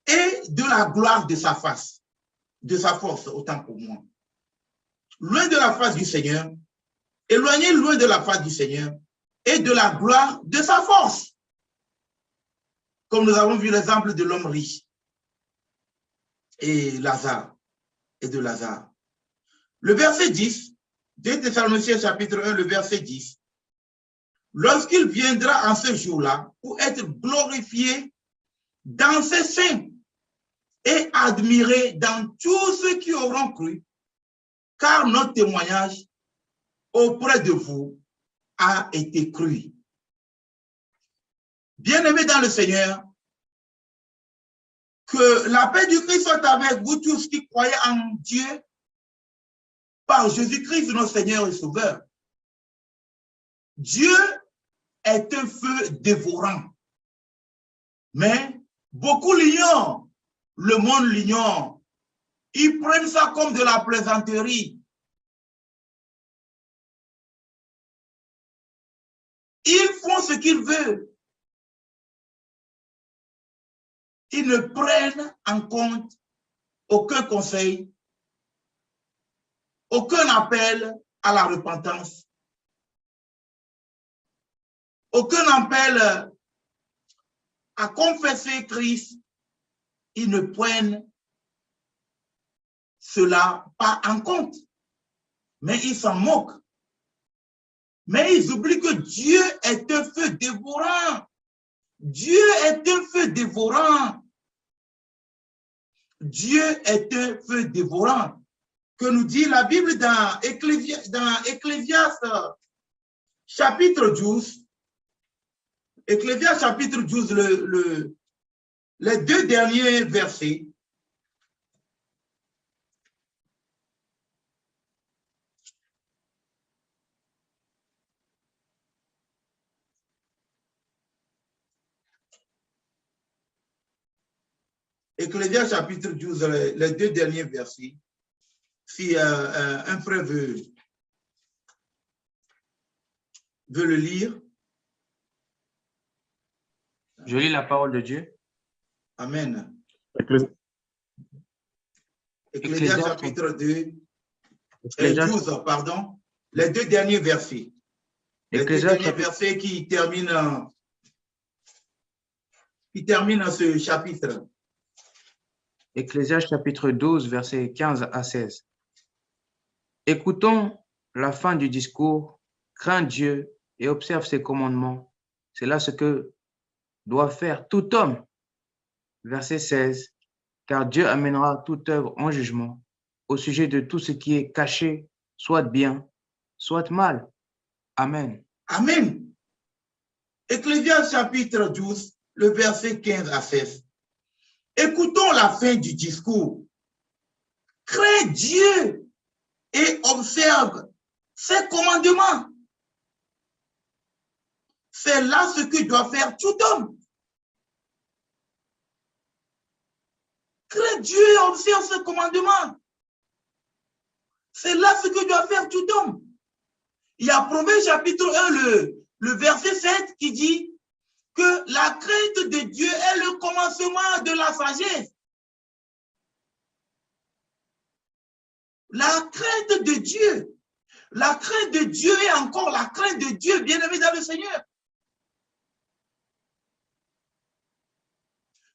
et de la gloire de sa face, de sa force, autant pour moi. Loin de la face du Seigneur, éloigné loin de la face du Seigneur et de la gloire de sa force. Comme nous avons vu l'exemple de l'homme riche et Lazare et de Lazare. Le verset 10, 2 Thessaloniciens chapitre 1, le verset 10. Lorsqu'il viendra en ce jour-là pour être glorifié dans ses saints et admiré dans tous ceux qui auront cru, car notre témoignage auprès de vous a été cru. Bien-aimés dans le Seigneur, que la paix du Christ soit avec vous tous qui croyez en Dieu par Jésus-Christ, notre Seigneur et Sauveur. Dieu est un feu dévorant, mais beaucoup l'ignorent, le monde l'ignore. Ils prennent ça comme de la plaisanterie. Ils font ce qu'ils veulent. Ils ne prennent en compte aucun conseil, aucun appel à la repentance, aucun appel à confesser Christ. Ils ne prennent cela pas en compte, mais ils s'en moquent. Mais ils oublient que Dieu est un feu dévorant. Dieu est un feu dévorant. Dieu est un feu dévorant. Que nous dit la Bible dans Ecclésiaste chapitre 12. Ecclésiaste chapitre 12, les deux derniers versets. Ecclésiaste chapitre 12, les deux derniers versets. Si un frère veut le lire. Je lis la parole de Dieu. Amen. Ecclésiaste chapitre 2, 12, pardon. Les deux derniers versets. Les deux derniers versets qui terminent ce chapitre. Ecclésiaste chapitre 12, versets 15 à 16. Écoutons la fin du discours, crains Dieu et observe ses commandements. C'est là ce que doit faire tout homme. Verset 16. Car Dieu amènera toute œuvre en jugement au sujet de tout ce qui est caché, soit bien, soit mal. Amen. Amen. Ecclésiaste chapitre 12, le verset 15 à 16. Écoutons la fin du discours. Crains Dieu et observe ses commandements. C'est là ce que doit faire tout homme. Crains Dieu et observe ses commandements. C'est là ce que doit faire tout homme. Il y a Proverbe chapitre 1, le verset 7 qui dit que la crainte de Dieu est le commencement de la sagesse. La crainte de Dieu. La crainte de Dieu est encore la crainte de Dieu, bien-aimé dans le Seigneur.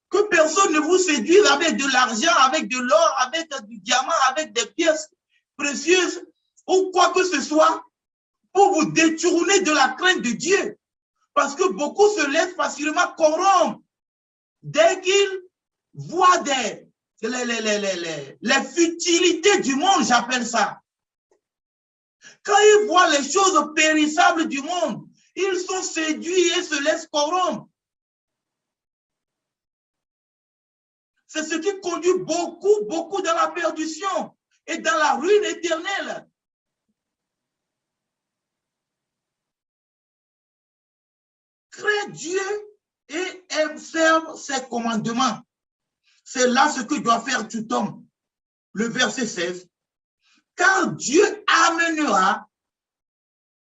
Que personne ne vous séduise avec de l'argent, avec de l'or, avec du diamant, avec des pièces précieuses ou quoi que ce soit pour vous détourner de la crainte de Dieu. Parce que beaucoup se laissent facilement corrompre dès qu'ils voient les futilités du monde, j'appelle ça. Quand ils voient les choses périssables du monde, ils sont séduits et se laissent corrompre. C'est ce qui conduit beaucoup dans la perdition et dans la ruine éternelle. Crains Dieu et observe ses commandements. C'est là ce que doit faire tout homme. Le verset 16. Car Dieu amènera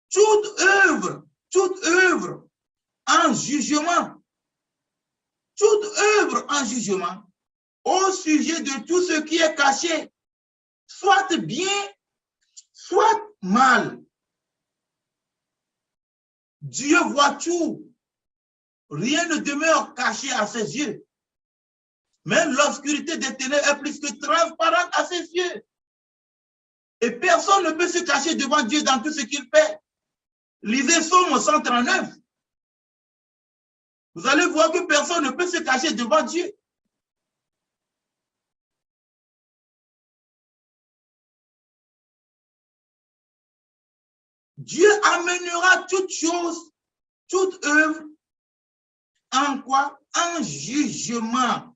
toute œuvre toute œuvre en jugement. Toute œuvre en jugement au sujet de tout ce qui est caché, soit bien, soit mal. Dieu voit tout. Rien ne demeure caché à ses yeux. Même l'obscurité des ténèbres est plus que transparente à ses yeux. Et personne ne peut se cacher devant Dieu dans tout ce qu'il fait. Lisez Psaume 139. Vous allez voir que personne ne peut se cacher devant Dieu. Dieu amènera toute chose, toute œuvre, en quoi? En jugement,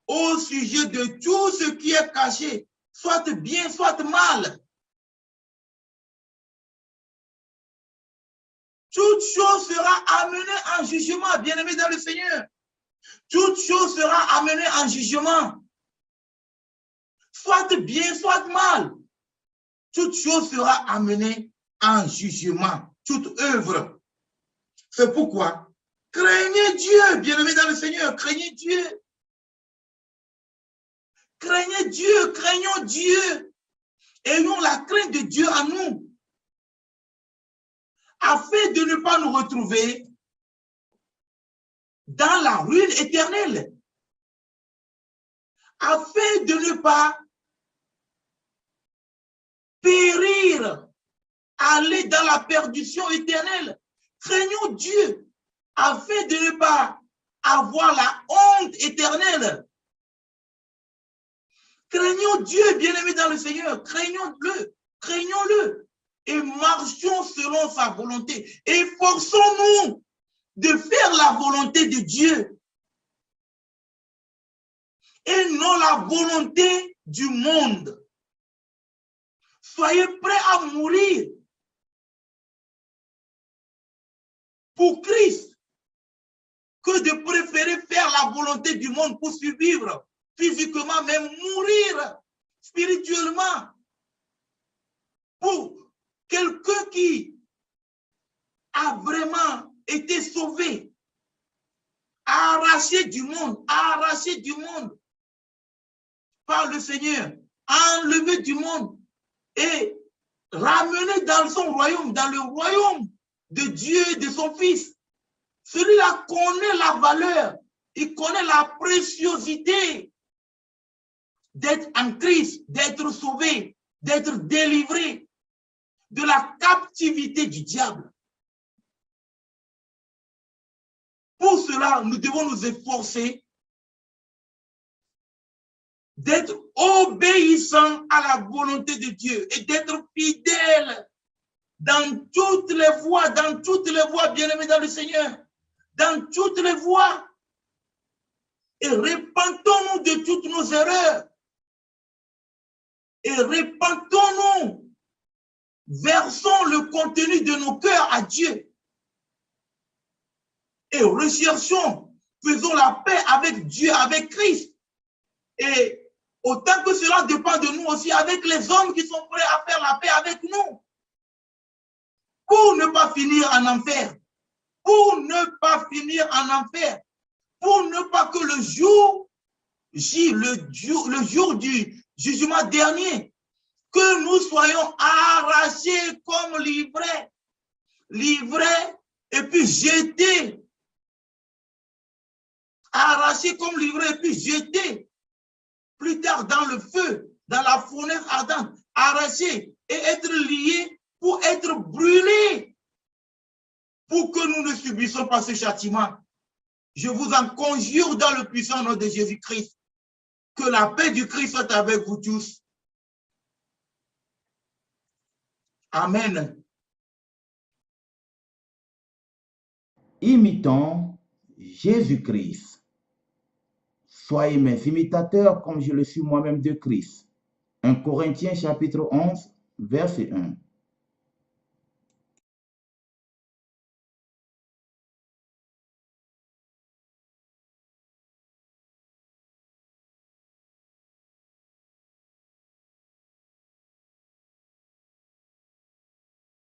au sujet de tout ce qui est caché, soit bien, soit mal. Toute chose sera amenée en jugement, bien-aimé dans le Seigneur. Toute chose sera amenée en jugement. Soit bien, soit mal. Toute chose sera amenée en jugement. Toute œuvre. C'est pourquoi, craignez Dieu, bien-aimé dans le Seigneur, craignez Dieu. Craignez Dieu, craignons Dieu. Ayons la crainte de Dieu en nous. Afin de ne pas nous retrouver dans la ruine éternelle. Afin de ne pas périr, aller dans la perdition éternelle. Craignons Dieu, afin de ne pas avoir la honte éternelle. Craignons Dieu, bien-aimé dans le Seigneur, craignons-le, craignons-le, et marchons selon sa volonté. Efforçons-nous de faire la volonté de Dieu et non la volonté du monde. Soyez prêts à mourir pour Christ que de préférer faire la volonté du monde pour survivre physiquement, même mourir spirituellement pour quelqu'un qui a vraiment été sauvé, arraché du monde par le Seigneur, enlevé du monde et ramené dans son royaume, dans le royaume de Dieu et de son Fils. Celui-là connaît la valeur, il connaît la préciosité d'être en Christ, d'être sauvé, d'être délivré de la captivité du diable. Pour cela, nous devons nous efforcer d'être obéissants à la volonté de Dieu et d'être fidèles dans toutes les voies, bien-aimés dans le Seigneur, dans toutes les voies. Et repentons-nous de toutes nos erreurs. Et repentons-nous. Versons le contenu de nos cœurs à Dieu. Et recherchons, faisons la paix avec Dieu, avec Christ. Et autant que cela dépend de nous aussi, avec les hommes qui sont prêts à faire la paix avec nous. Pour ne pas finir en enfer. Pour ne pas finir en enfer. Pour ne pas que le jour du jugement dernier, que nous soyons arrachés comme livrés et puis jetés. Arrachés comme livrés et puis jetés plus tard dans le feu, dans la fournaise ardente, arrachés et être liés pour être brûlés, pour que nous ne subissions pas ce châtiment. Je vous en conjure dans le puissant nom de Jésus-Christ, que la paix du Christ soit avec vous tous. Amen. Imitons Jésus-Christ. Soyez mes imitateurs comme je le suis moi-même de Christ. 1 Corinthiens chapitre 11, verset 1.